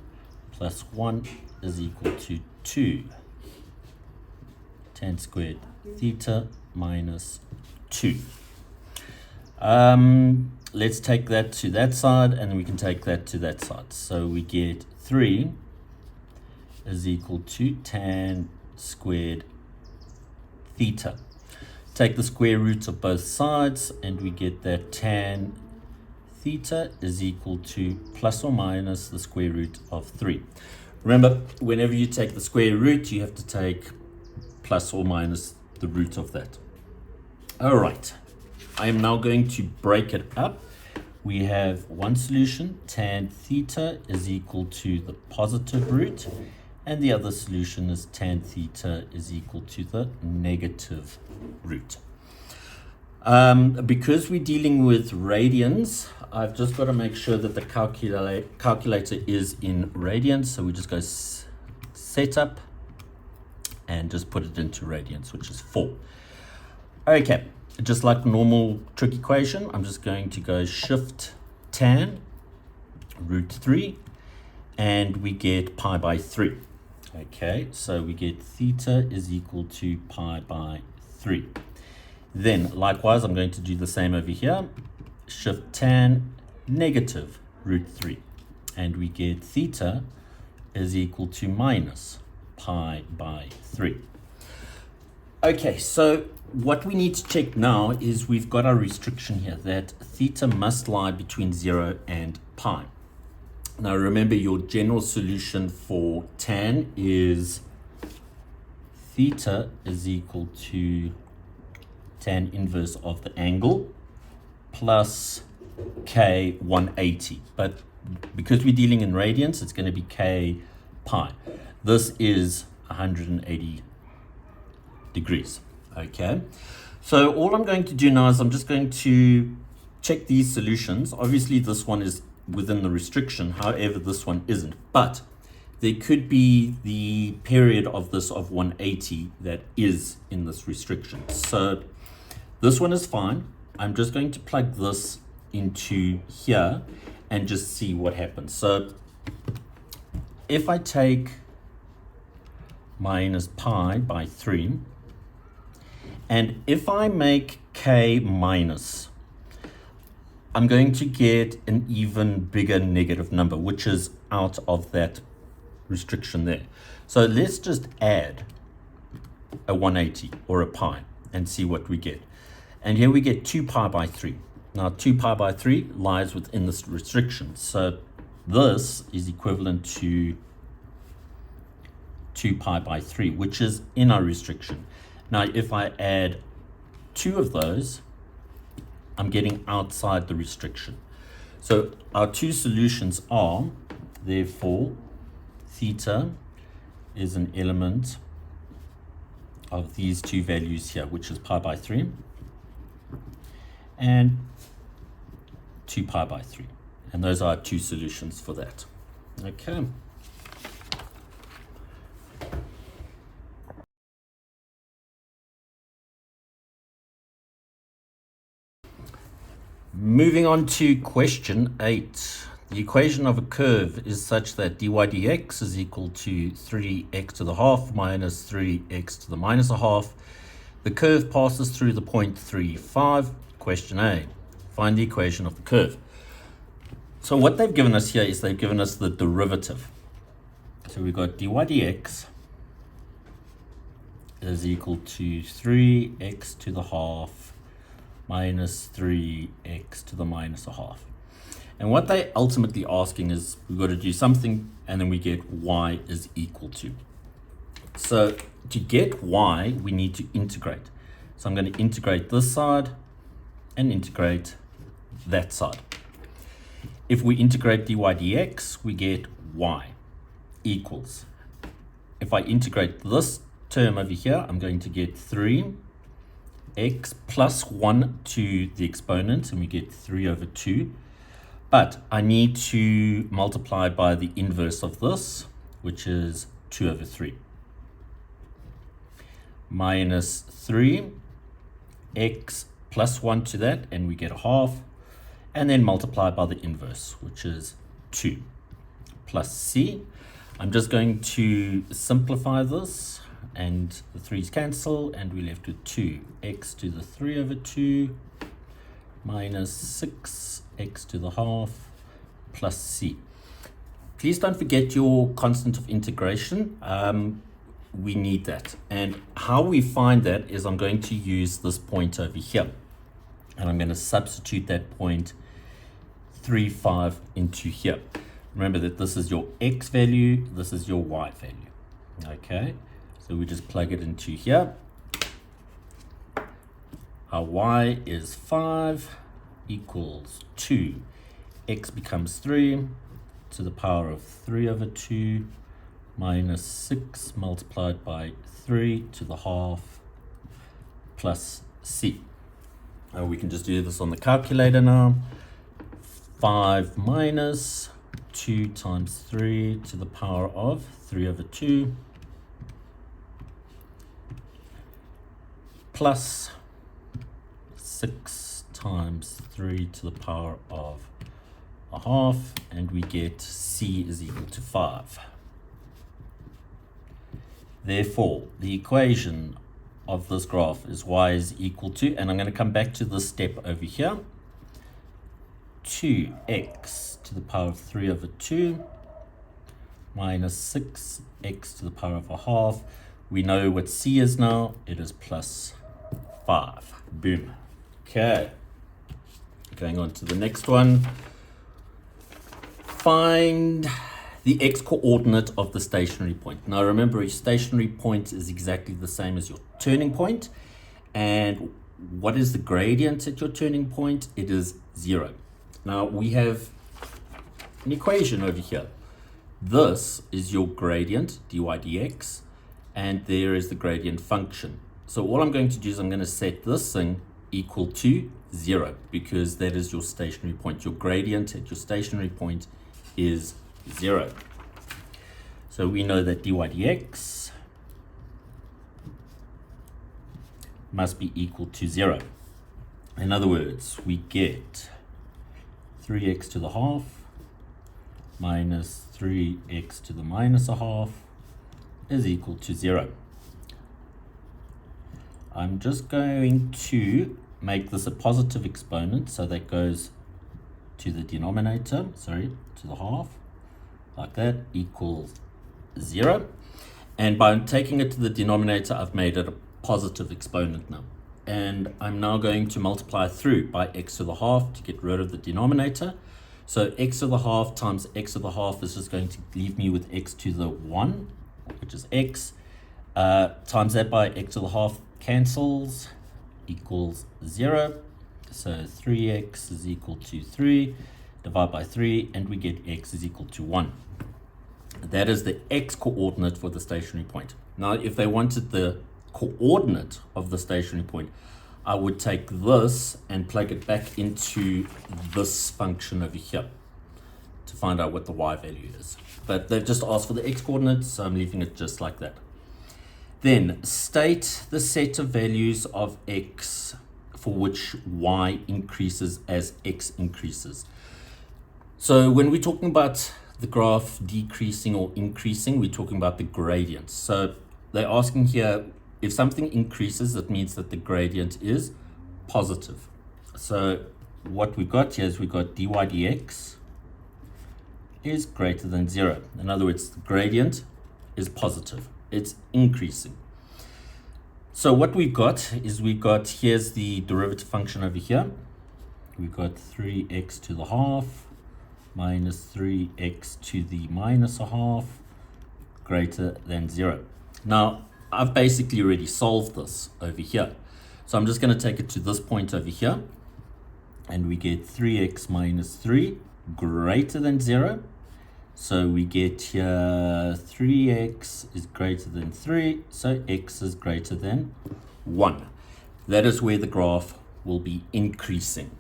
plus 1 is equal to 2 tan squared theta minus 2. Let's take that to that side, and we can take that to that side. So we get 3 is equal to tan squared theta. Take the square root of both sides, and we get that tan theta is equal to plus or minus the square root of 3. Remember, whenever you take the square root, you have to take plus or minus the root of that. All right. I am now going to break it up. We have one solution, tan theta is equal to the positive root, and the other solution is tan theta is equal to the negative root. Because we're dealing with radians, I've just got to make sure that the calculator is in radians. So we just go setup and just put it into radians, which is 4. Okay. Just like normal trig equation, I'm just going to go shift tan root 3, and we get pi by 3. Okay, so we get theta is equal to pi by 3. Then likewise, I'm going to do the same over here. Shift tan negative root 3, and we get theta is equal to minus pi by 3. Okay, so what we need to check now is we've got our restriction here that theta must lie between 0 and pi. Now remember, your general solution for tan is theta is equal to tan inverse of the angle plus k 180. But because we're dealing in radians, it's going to be k pi. This is 180 degrees. Okay, so all I'm going to do now is I'm just going to check these solutions. Obviously this one is within the restriction, however this one isn't, but there could be the period of this of 180 that is in this restriction. So This one is fine. I'm just going to plug this into here and just see what happens. So if I take minus pi by 3, and if I make k minus, I'm going to get an even bigger negative number, which is out of that restriction there. So let's just add a 180 or a pi and see what we get. And here we get 2 pi by 3. Now 2 pi by 3 lies within this restriction. So this is equivalent to 2 pi by 3, which is in our restriction. Now if I add 2 of those, I'm getting outside the restriction. So our two solutions are, therefore, theta is an element of these two values here, which is pi by 3 and 2 pi by 3. And those are our two solutions for that. Okay. Moving on to question 8. The equation of a curve is such that dy dx is equal to 3x to the half minus 3x to the minus a half. The curve passes through the point 3, 5. Question A. Find the equation of the curve. So what they've given us here is they've given us the derivative. So we've got dy dx is equal to 3x to the half minus 3x to the minus a half. And what they're ultimately asking is we've got to do something and then we get y is equal to. So to get y, we need to integrate. So I'm going to integrate this side and integrate that side. If we integrate dy dx, we get y equals. If I integrate this term over here, I'm going to get 3x plus 1 to the exponent, and we get 3 over 2. But I need to multiply by the inverse of this, which is 2 over 3. Minus 3x plus 1 to that, and we get a half. And then multiply by the inverse, which is 2 plus c. I'm just going to simplify this, and the 3's cancel, and we're left with 2x to the 3 over 2 minus 6x to the half plus c. Please don't forget your constant of integration. We need that. And how we find that is I'm going to use this point over here. And I'm going to substitute that point 3, 5 into here. Remember that this is your x value, this is your y value. Okay, so we just plug it into here. Our y is 5 equals 2. X becomes 3 to the power of 3 over 2 minus 6 multiplied by 3 to the half plus c. We can just do this on the calculator now. 5 minus 2 times 3 to the power of 3 over 2 plus 6 times 3 to the power of a half, and we get c is equal to 5. Therefore, the equation of this graph is y is equal to, and I'm going to come back to this step over here, 2x to the power of 3 over 2 minus 6x to the power of a half. We know what c is now. It is plus 5. Boom. Okay. Going on to the next one. Find the x-coordinate of the stationary point. Now remember, a stationary point is exactly the same as your turning point. And what is the gradient at your turning point? It is 0. Now we have an equation over here. This is your gradient, dy dx, and there is the gradient function. So all I'm going to do is I'm going to set this thing equal to 0, because that is your stationary point. Your gradient at your stationary point is 0. So we know that dy dx must be equal to 0. In other words, we get 3x to the half minus 3x to the minus a half is equal to 0. I'm just going to make this a positive exponent, so that goes to the denominator, to the half, like that, equals 0. And by taking it to the denominator, I've made it a positive exponent now. And I'm now going to multiply through by x to the half to get rid of the denominator. So x to the half times x to the half is just going to leave me with x to the 1, which is x. Times that by x to the half cancels, equals 0. So 3x is equal to 3. Divide by 3, and we get x is equal to 1. That is the x coordinate for the stationary point. Now, if they wanted the coordinate of the stationary point, I would take this and plug it back into this function over here to find out what the y value is. But they've just asked for the x coordinates, so I'm leaving it just like that. Then state the set of values of x for which y increases as x increases. So when we're talking about the graph decreasing or increasing, we're talking about the gradient. So they're asking here, if something increases, that means that the gradient is positive. So what we've got here is we've got dy dx is greater than 0. In other words, the gradient is positive. It's increasing. So what we've got is here's the derivative function over here. We've got 3x to the half minus 3x to the minus a half greater than 0. Now, I've basically already solved this over here. So I'm just going to take it to this point over here. And we get 3x minus 3 greater than 0. So we get here 3x is greater than 3, so x is greater than 1. That is where the graph will be increasing.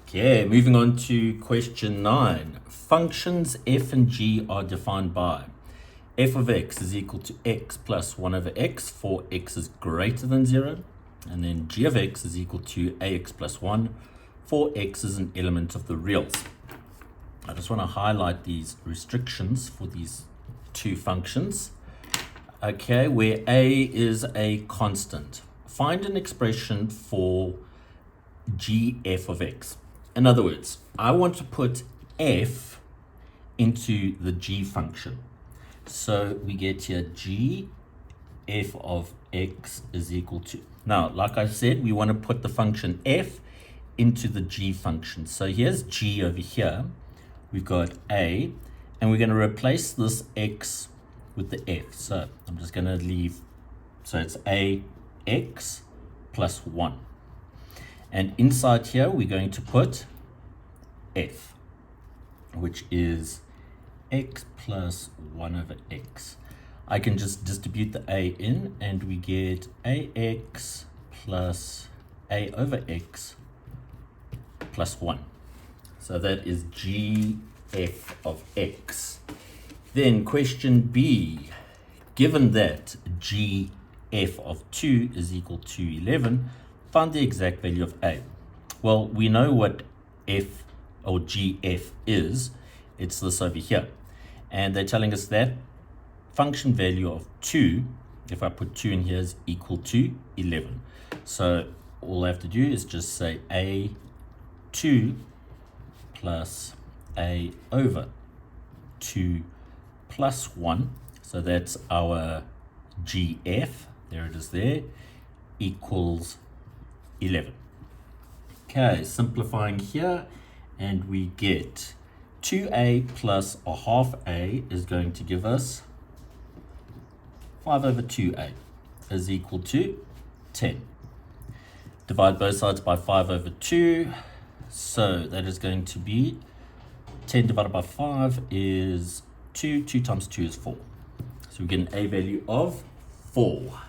Okay, moving on to question 9. Functions f and g are defined by f of x is equal to x plus 1 over x for x is greater than 0. And then g of x is equal to ax plus 1 for x is an element of the reals. I just want to highlight these restrictions for these two functions. Okay, where a is a constant. Find an expression for gf of x. In other words, I want to put f into the g function. So we get here g f of x is equal to, now like I said, we want to put the function f into the g function. So here's g over here, we've got a, and we're going to replace this x with the f. So I'm just going to leave, so it's a x plus 1, and inside here we're going to put f, which is x plus 1 over x. I can just distribute the a in, and we get ax plus a over x plus 1. So that is gf of x. Then question B, given that gf of 2 is equal to 11, find the exact value of a. Well, we know what f or gf is. It's this over here. And they're telling us that function value of 2, if I put 2 in here, is equal to 11. So all I have to do is just say a2 plus a over 2 plus 1. So that's our gf, there it is there, equals 11. Okay, simplifying here, and we get 2a plus a half a is going to give us 5 over 2a is equal to 10. Divide both sides by 5 over 2. So that is going to be 10 divided by 5 is 2. 2 times 2 is 4. So we get an a value of 4.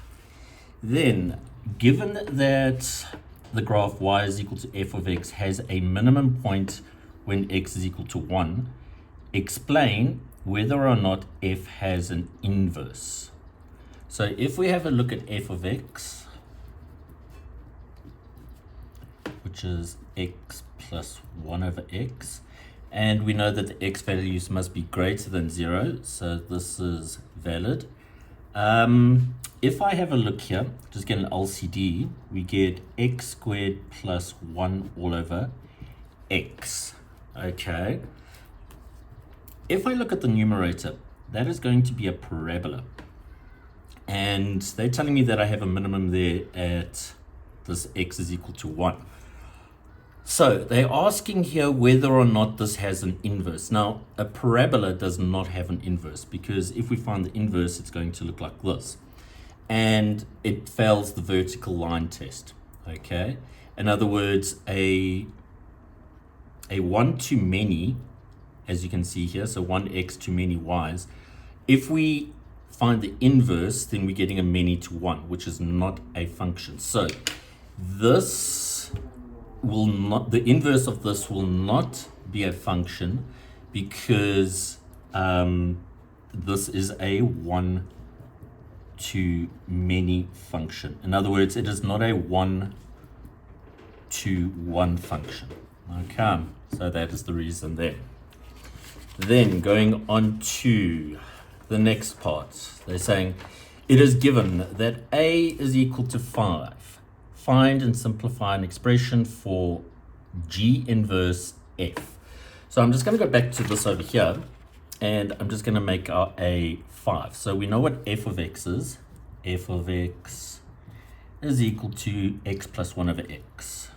Then, given that the graph y is equal to f of x has a minimum point when x is equal to 1, explain whether or not f has an inverse. So if we have a look at f of x, which is x plus 1 over x, and we know that the x values must be greater than 0, so this is valid. If I have a look here, just get an LCD, we get x squared plus 1 all over x. Okay. If I look at the numerator, that is going to be a parabola. And they're telling me that I have a minimum there at this x is equal to 1. So they're asking here whether or not this has an inverse. Now, a parabola does not have an inverse, because if we find the inverse, it's going to look like this. And it fails the vertical line test, okay? In other words, a one-to-many, as you can see here, so 1x to many y's, if we find the inverse, then we're getting a many to 1, which is not a function. So this will not, the inverse of this will not be a function, because this is a one-to-many function. In other words, it is not a one-to-one function. Okay, so that is the reason there. Then going on to the next part, they're saying it is given that a is equal to 5. Find and simplify an expression for G inverse f. So I'm just going to go back to this over here, and I'm just going to make our a 5. So we know what f of x is. F of x is equal to x plus 1 over x.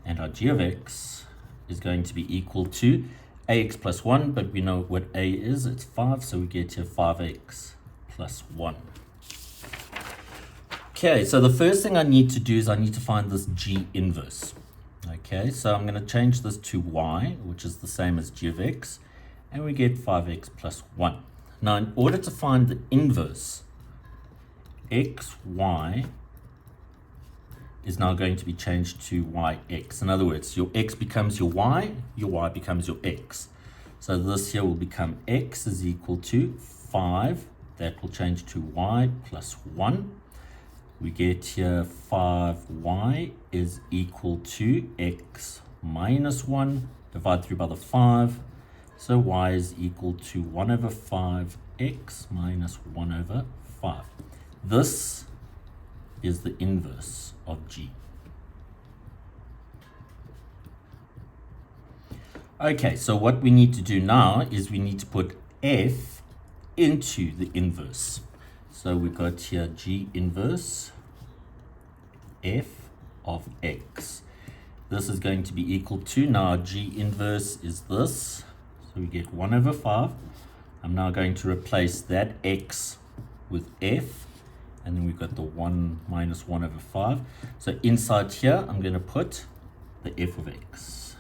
And our g of x is going to be equal to ax plus 1, but we know what a is, it's 5, so we get here 5x plus 1. Okay, so the first thing I need to do is I need to find this g inverse. Okay, so I'm going to change this to y, which is the same as g of x, and we get 5x plus 1. Now, in order to find the inverse, xy is now going to be changed to yx. In other words, your x becomes your y becomes your x. So this here will become x is equal to 5. That will change to y plus 1. We get here 5y is equal to x minus 1. Divide through by the 5. So y is equal to 1 over 5 x minus 1 over 5. This is the inverse of g. Okay, so what we need to do now is we need to put f into the inverse. So we've got here g inverse f of x. This is going to be equal to, now g inverse is this, so we get 1 over 5. I'm now going to replace that x with f, and then we've got the 1 minus 1 over 5. So inside here, I'm going to put the f of x.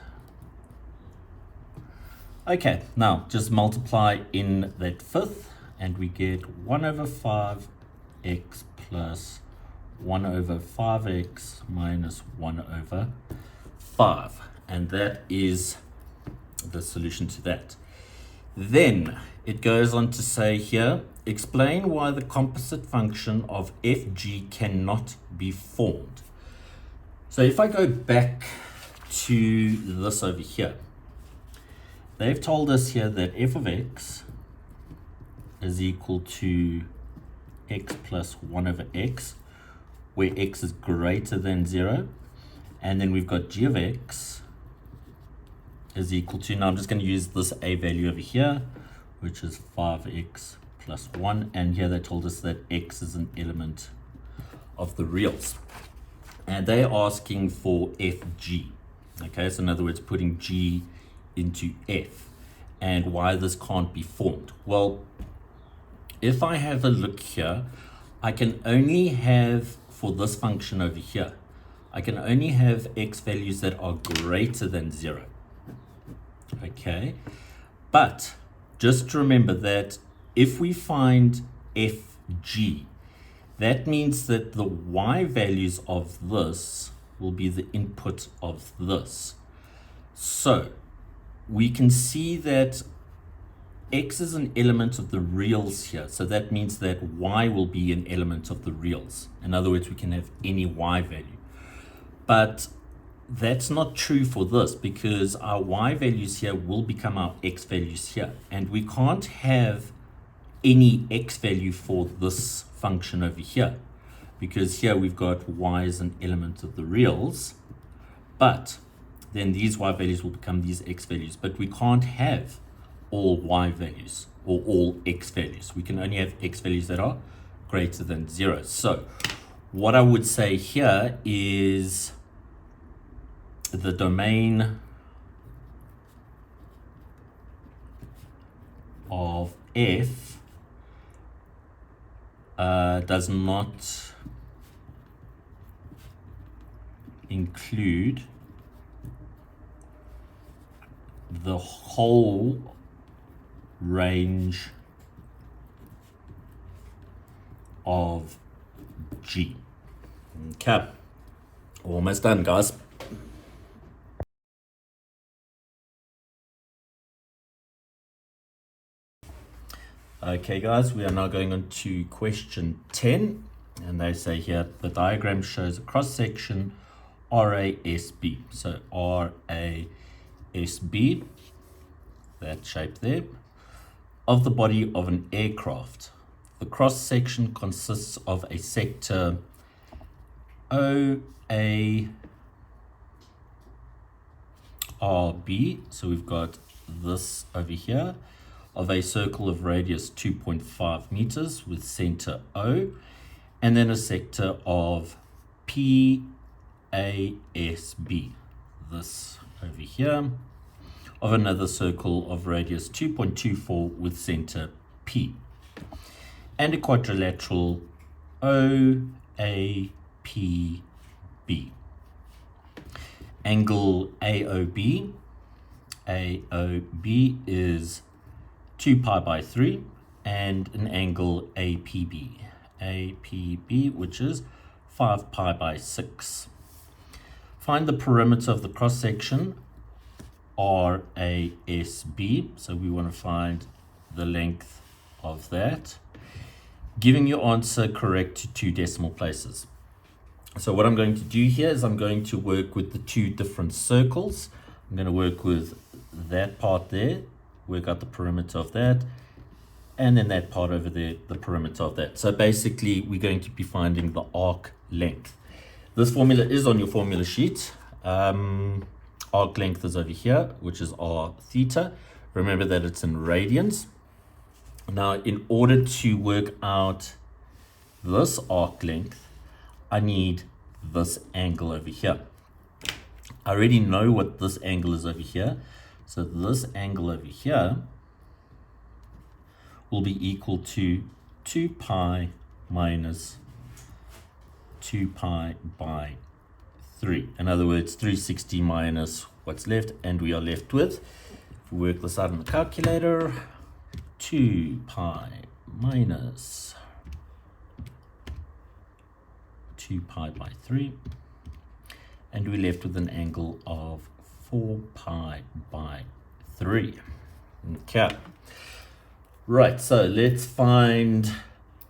Okay, now just multiply in that fifth, and we get 1 over 5x plus 1 over 5x minus 1 over 5. And that is the solution to that. Then it goes on to say here, explain why the composite function of fg cannot be formed. So if I go back to this over here, they've told us here that f of x is equal to x plus 1 over x, where x is greater than 0. And then we've got g of x is equal to, now I'm just going to use this a value over here, which is 5x plus 1. And here they told us that x is an element of the reals. And they're asking for fg. Okay, so in other words, putting g into f. And why this can't be formed. Well, if I have a look here, I can only have, for this function over here, I can only have x values that are greater than 0. Okay, but just remember that if we find fg, that means that the y values of this will be the input of this. So we can see that x is an element of the reals here. So that means that y will be an element of the reals. In other words, we can have any y value. But that's not true for this, because our y values here will become our x values here. And we can't have any x value for this function over here, because here we've got y as an element of the reals, but then these y values will become these x values. But we can't have all y values or all x values. We can only have x values that are greater than 0. So what I would say here is the domain of f does not include the whole range of G. Okay, almost done, guys. Okay, guys, we are now going on to question 10, and they say here the diagram shows a cross section RASB. So RASB, that shape there, of the body of an aircraft. The cross section consists of a sector OARB. So we've got this over here, of a circle of radius 2.5 meters with center O, and then a sector of PASB, this over here, of another circle of radius 2.24 with center P, and a quadrilateral OAPB. Angle AOB is 2 pi by 3, and an angle APB, which is 5 pi by 6. Find the perimeter of the cross section RASB. So we want to find the length of that, giving your answer correct to 2 decimal places. So what I'm going to do here is I'm going to work with the 2 different circles. I'm going to work with that part there, work out the perimeter of that, and then that part over there, the perimeter of that. So basically we're going to be finding the arc length. This formula is on your formula sheet. Arc length is over here, which is r theta. Remember that it's in radians. Now, in order to work out this arc length, I need this angle over here. I already know what this angle is over here. So this angle over here will be equal to 2 pi minus 2 pi by 3. In other words, 360 minus what's left, and we are left with, if we work this out on the calculator, 2 pi minus 2 pi by 3, and we're left with an angle of 4 pi by 3. Okay. Right, so let's find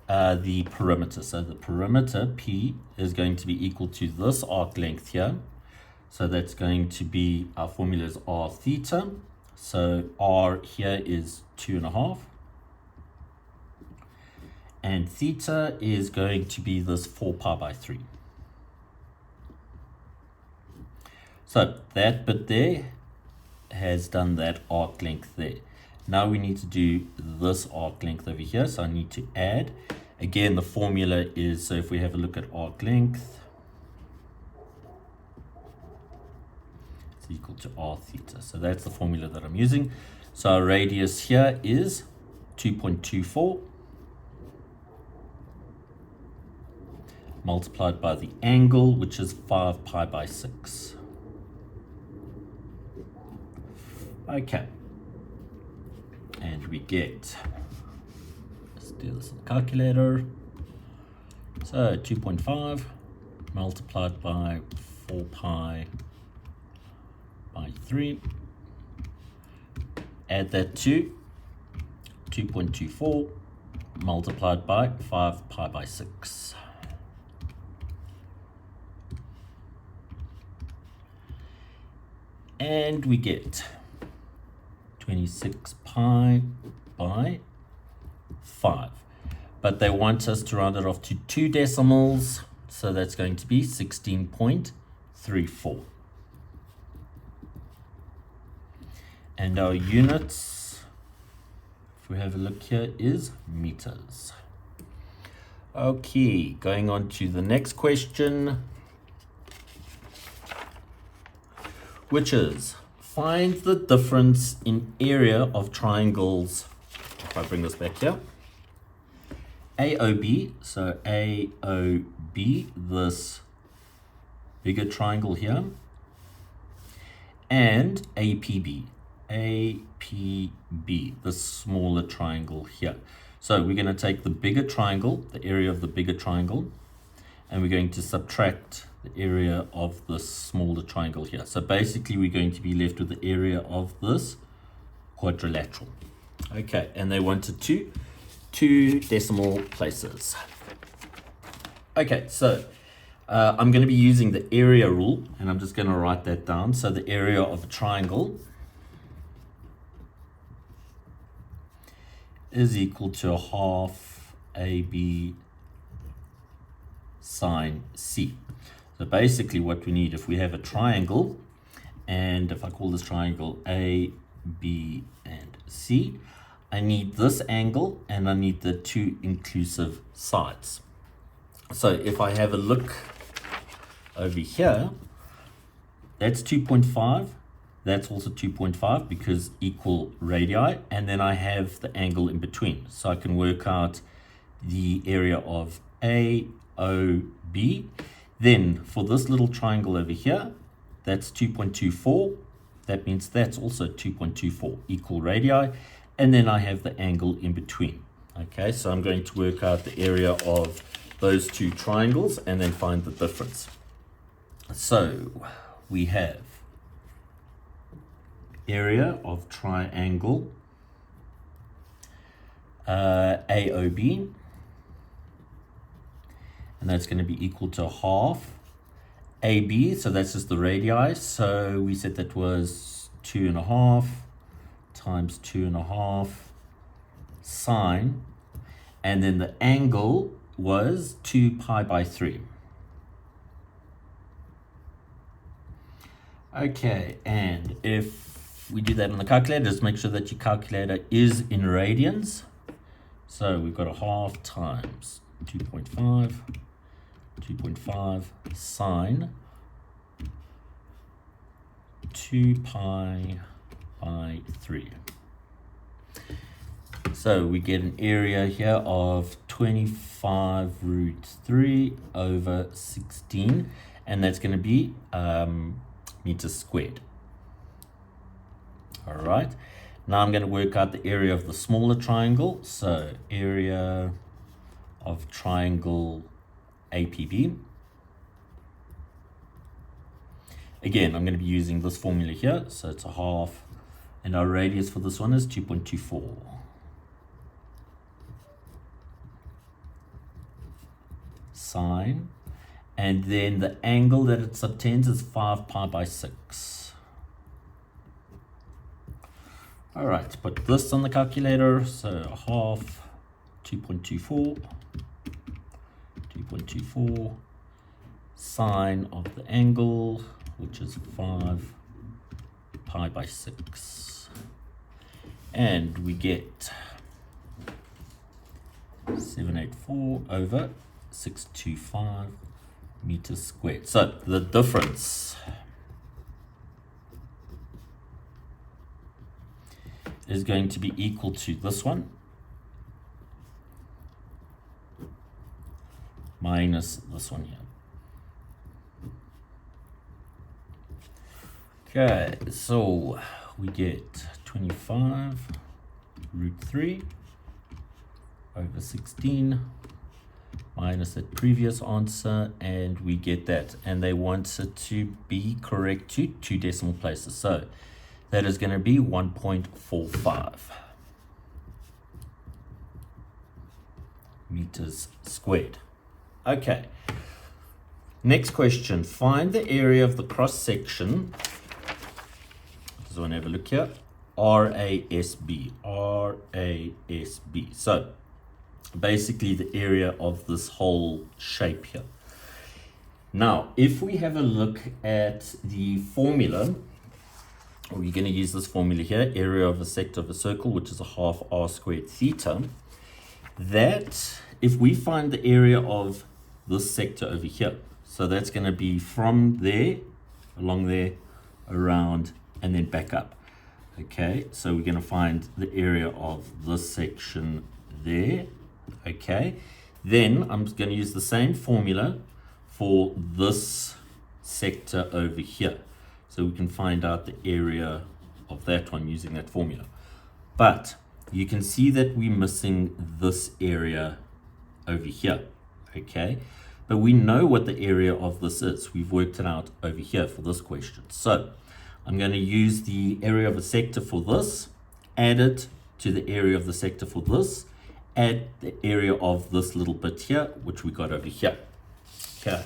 the perimeter. So the perimeter, P, is going to be equal to this arc length here. So that's going to be, our formula is r theta. So r here is 2.5. And theta is going to be this 4 pi by 3. So that bit there has done that arc length there. Now we need to do this arc length over here. So I need to add. Again, the formula is, so if we have a look at arc length, it's equal to r theta. So that's the formula that I'm using. So our radius here is 2.24 multiplied by the angle, which is 5 pi by 6. Okay. And we get, let's do this on the calculator. So 2.5 multiplied by 4 pi by 3 add that to 2.24 multiplied by 5 pi by 6. And we get 26 pi by 5. But they want us to round it off to 2 decimals, so that's going to be 16.34. And our units, if we have a look here, is meters. Okay, going on to the next question, which is find the difference in area of triangles. If I bring this back here, AOB, so AOB, this bigger triangle here, and APB, APB, the smaller triangle here. So we're going to take the bigger triangle, the area of the bigger triangle, and we're going to subtract the area of the smaller triangle here. So basically we're going to be left with the area of this quadrilateral. Okay, and they wanted two decimal places. Okay, so I'm going to be using the area rule, and I'm just going to write that down. So the area of a triangle is equal to a half AB sine C. So basically what we need, if we have a triangle, and if I call this triangle A, B, and C, I need this angle and I need the two inclusive sides. So if I have a look over here, that's 2.5. That's also 2.5 because equal radii. And then I have the angle in between. So I can work out the area of AOB. Then for this little triangle over here, that's 2.24. That means that's also 2.24 equal radii. And then I have the angle in between. Okay, so I'm going to work out the area of those two triangles and then find the difference. So we have area of triangle AOB, and that's going to be equal to half AB, so that's just the radii. So we said that was 2.5 times 2.5 sine, and then the angle was 2 pi by 3. Okay, and if we do that on the calculator, just make sure that your calculator is in radians. So we've got a half times 2.5 sine 2 pi by 3. So we get an area here of 25 root 3 over 16, and that's going to be meters squared. All right, now I'm going to work out the area of the smaller triangle. So area of triangle APB. Again, I'm going to be using this formula here. So it's a half, and our radius for this one is 2.24. Sine, and then the angle that it subtends is 5 pi by 6. All right, put this on the calculator. So a half 2.24 sine of the angle, which is 5 pi by 6, and we get 784 over 625 meters squared. So the difference is going to be equal to this one minus this one here. Okay, so we get 25 root 3 over 16 minus that previous answer, and we get that. And they want it to be correct to 2 decimal places. So that is going to be 1.45 meters squared. Okay. Next question. Find the area of the cross section. Just want to have a look here. RASB. RASB. So basically the area of this whole shape here. Now, if we have a look at the formula, we're going to use this formula here, area of a sector of a circle, which is a half r squared theta, that if we find the area of this sector over here, so that's going to be from there, along there, around, and then back up. Okay, so we're going to find the area of this section there. Okay, then I'm going to use the same formula for this sector over here. So we can find out the area of that one using that formula. But you can see that we're missing this area over here. Okay, but we know what the area of this is. We've worked it out over here for this question. So I'm going to use the area of a sector for this, add it to the area of the sector for this, add the area of this little bit here, which we got over here. Okay.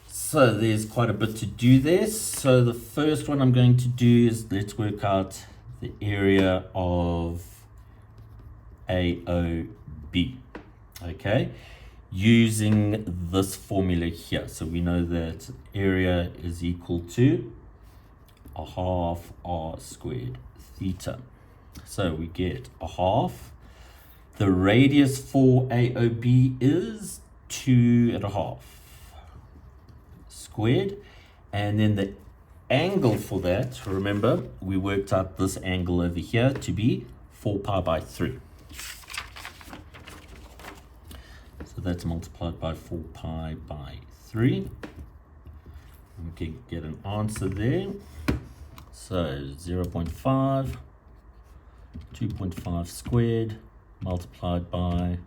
So there's quite a bit to do there. So the first one I'm going to do is let's work out the area of AOB. Okay. Using this formula here. So we know that area is equal to a half r squared theta. So we get a half. The radius for AOB is 2.5 squared. And then the angle for that, remember, we worked out this angle over here to be 4 pi by 3. So that's multiplied by 4 pi by 3. We can get an answer there. So 0.5, 2.5 squared multiplied by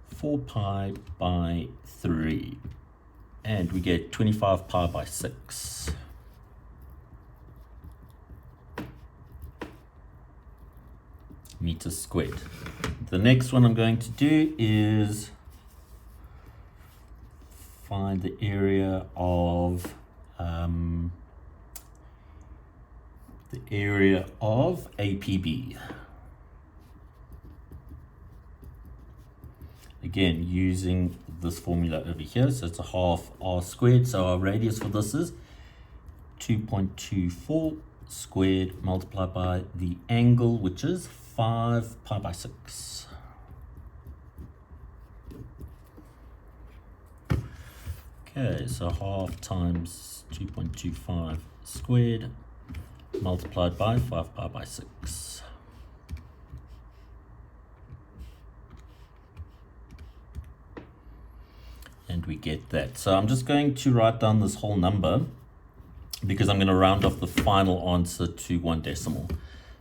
4 pi by 3. And we get 25 pi by 6. Meters squared. The next one I'm going to do is find the area of APB. Again, using this formula over here, so it's a half r squared. So our radius for this is 2.24 squared multiplied by the angle, which is 5 pi by 6. Okay, so half times 2.25 squared multiplied by 5 pi by 6. And we get that. So I'm just going to write down this whole number because I'm going to round off the final answer to 1 decimal.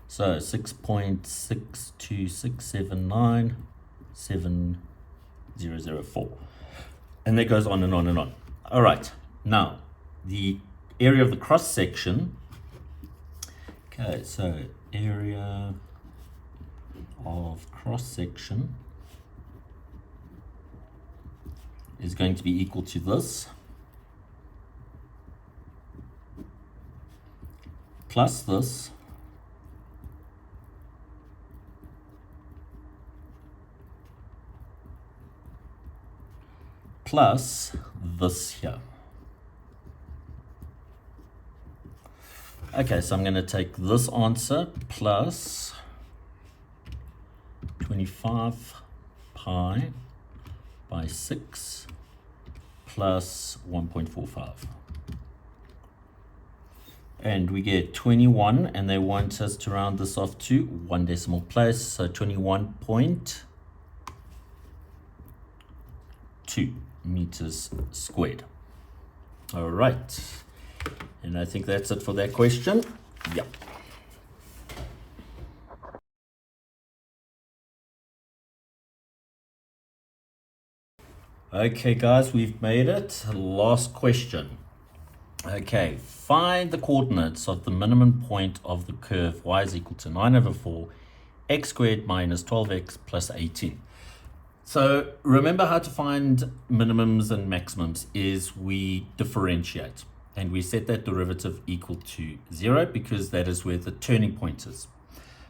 So 6.626797004. And that goes on and on and on. All right. Now, the area of the cross section. Okay, so area of cross section is going to be equal to this plus this plus this here. Okay, so I'm going to take this answer plus 25 pi by 6 plus 1.45. And we get 21, and they want us to round this off to 1 decimal place, so 21.2 meters squared. All right, and I think that's it for that question. Yep. Okay, guys, we've made it. Last question. Okay, find the coordinates of the minimum point of the curve y is equal to 9 over 4 x squared minus 12x plus 18. So remember how to find minimums and maximums is we differentiate and we set that derivative equal to 0 because that is where the turning point is.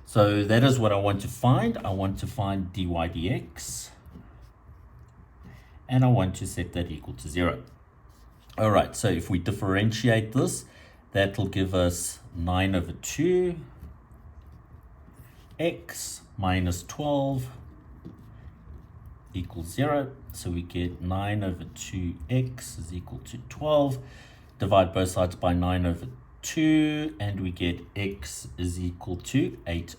So that is what I want to find. I want to find dy dx and I want to set that equal to 0. All right, so if we differentiate this, that will give us 9 over 2 x minus 12 equals 0. So we get 9 over 2x is equal to 12. Divide both sides by 9 over 2, and we get x is equal to 8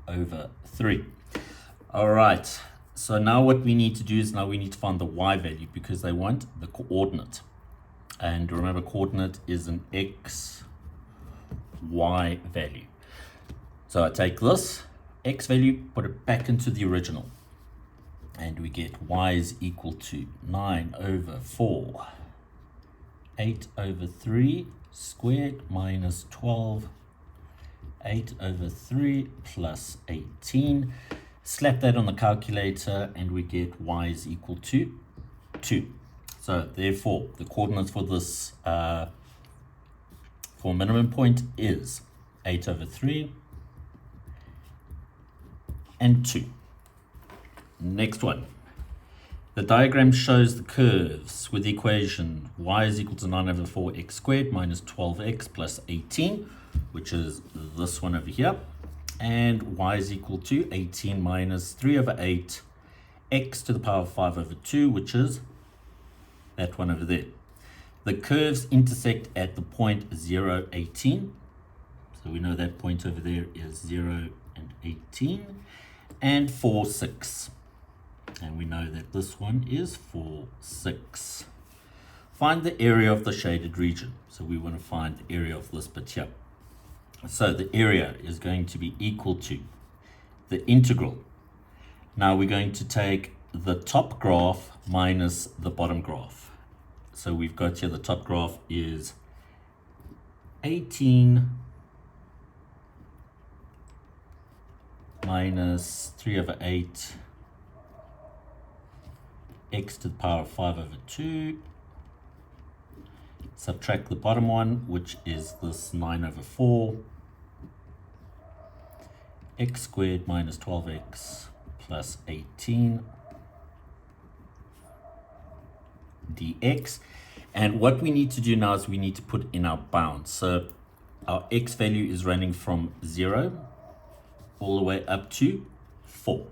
over 3. All right, so now what we need to do is now we need to find the y value because they want the coordinate. And remember, coordinate is an x, y value. So I take this x value, put it back into the original. And we get y is equal to 9 over 4, 8 over 3 squared minus 12, 8 over 3 plus 18. Slap that on the calculator and we get y is equal to 2. So therefore, the coordinates for this for minimum point is 8 over 3 and 2. Next one. The diagram shows the curves with the equation y is equal to 9 over 4x squared minus 12x plus 18, which is this one over here, and y is equal to 18 minus 3 over 8 x to the power of 5 over 2, which is that one over there. The curves intersect at the point 0, 18. So we know that point over there is 0 and 18, and 4, 6. And we know that this one is 4, 6. Find the area of the shaded region. So we want to find the area of this bit here. So the area is going to be equal to the integral. Now we're going to take the top graph minus the bottom graph. So we've got here the top graph is 18 minus 3 over 8 x to the power of 5 over 2. Subtract the bottom one, which is this 9 over 4 x squared minus 12x plus 18 dx. And what we need to do now is we need to put in our bounds. So our x value is running from 0 all the way up to 4.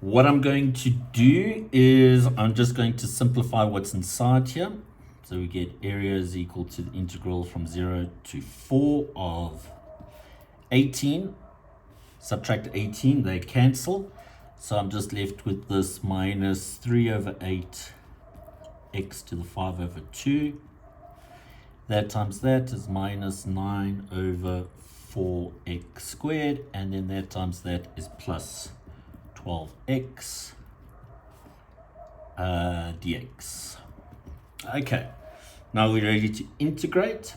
What I'm going to do is I'm just going to simplify what's inside here. So we get area is equal to the integral from 0 to 4 of 18. Subtract 18, they cancel. So I'm just left with this minus 3 over 8 x to the 5 over 2. That times that is minus 9 over 4x squared. And then that times that is plus 12x dx. Okay, now we're ready to integrate.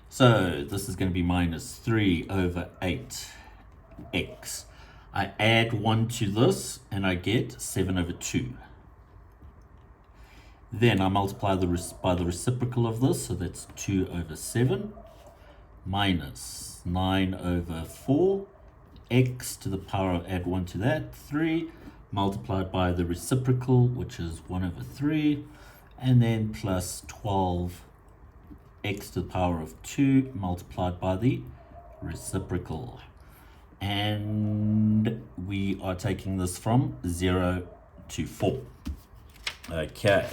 So this is going to be minus 3 over 8x. I add 1 to this and I get 7 over 2. Then I multiply by the reciprocal of this, so that's 2 over 7 minus 9 over 4 x to the power of, add 1 to that, 3, multiplied by the reciprocal, which is 1 over 3, and then plus 12 x to the power of 2 multiplied by the reciprocal. And we are taking this from 0 to 4. Okay.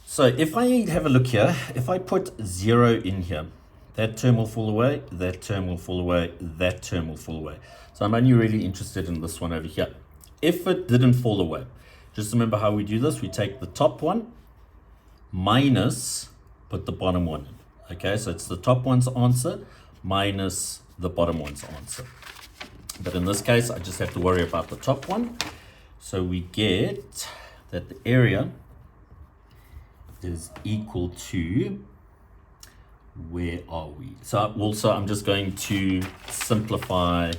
So if I have a look here, if I put 0 in here, that term will fall away, that term will fall away, that term will fall away. So I'm only really interested in this one over here. If it didn't fall away, just remember how we do this. We take the top one minus, put the bottom one in. Okay, so it's the top one's answer minus the bottom one's answer. But in this case, I just have to worry about the top one. So we get that the area is equal to, where are we? So also I'm just going to simplify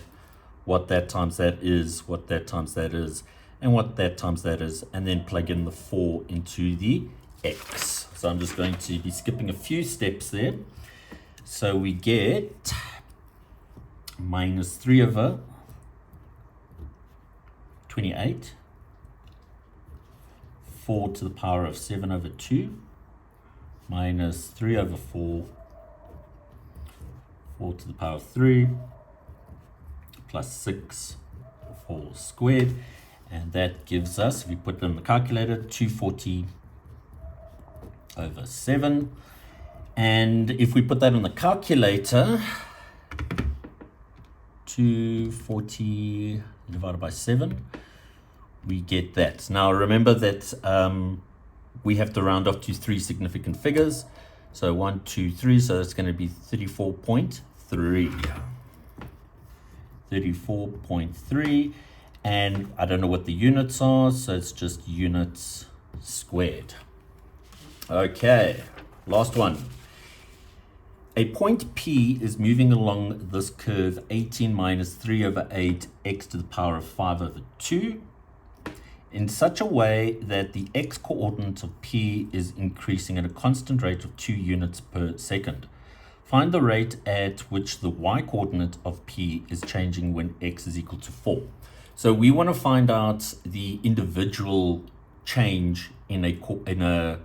what that times that is, what that times that is, and what that times that is, and then plug in the 4 into the x. So I'm just going to be skipping a few steps there. So we get minus 3 over 28, 4 to the power of 7 over 2, minus 3 over 4, 4 to the power of 3, plus 6 all squared. And that gives us, if we put it in the calculator, 240 over 7. And if we put that in the calculator, 240 divided by 7, we get that. Now remember that we have to round off to 3 significant figures. So 1, 2, 3, so that's going to be 34.3. 34.3. And I don't know what the units are, so it's just units squared. Okay, last one. A point P is moving along this curve 18 minus 3 over 8 x to the power of 5 over 2 in such a way that the x coordinate of P is increasing at a constant rate of 2 units per second. Find the rate at which the y coordinate of P is changing when x is equal to 4. So we want to find out the individual change in one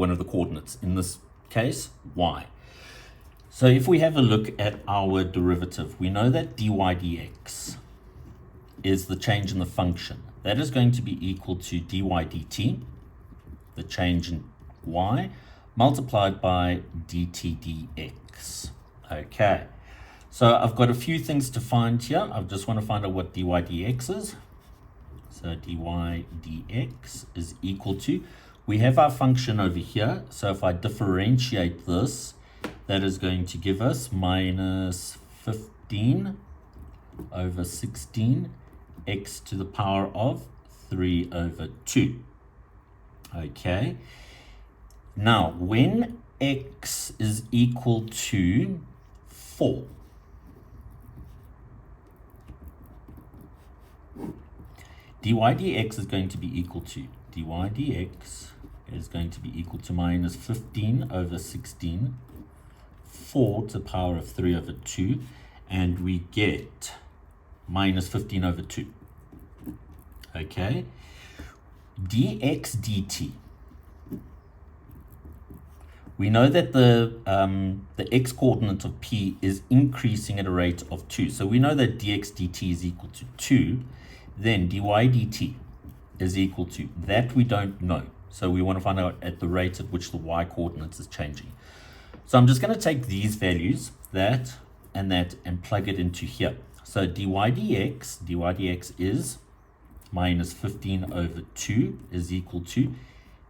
of the coordinates, in this case, y. So if we have a look at our derivative, we know that dy dx is the change in the function. That is going to be equal to dy dt, the change in y, multiplied by dt dx. Okay. So I've got a few things to find here. I just want to find out what dy dx is. So dy dx is equal to, we have our function over here. So if I differentiate this, that is going to give us minus 15 over 16 x to the power of 3 over 2. Okay. Now, when x is equal to 4, dy dx is going to be equal to, dy dx is going to be equal to minus 15 over 16, 4 to the power of 3 over 2, and we get minus 15 over 2. Okay, dx dt. We know that the x coordinate of P is increasing at a rate of 2. So we know that dx dt is equal to 2. Then dy dt is equal to, that we don't know. So we want to find out at the rate at which the y coordinates is changing. So I'm just going to take these values, that, and plug it into here. So dy dx is minus 15 over 2 is equal to,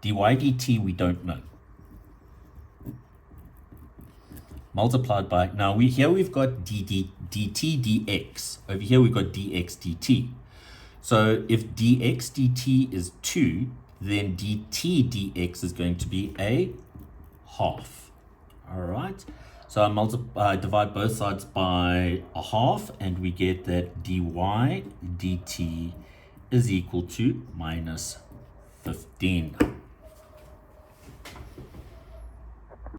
dy dt we don't know. Multiplied by, now here we've got dt dx. Over here we've got dx dt. So if dx dt is 2, then dt dx is going to be a half. All right. So I divide both sides by a half, and we get that dy dt is equal to minus 15.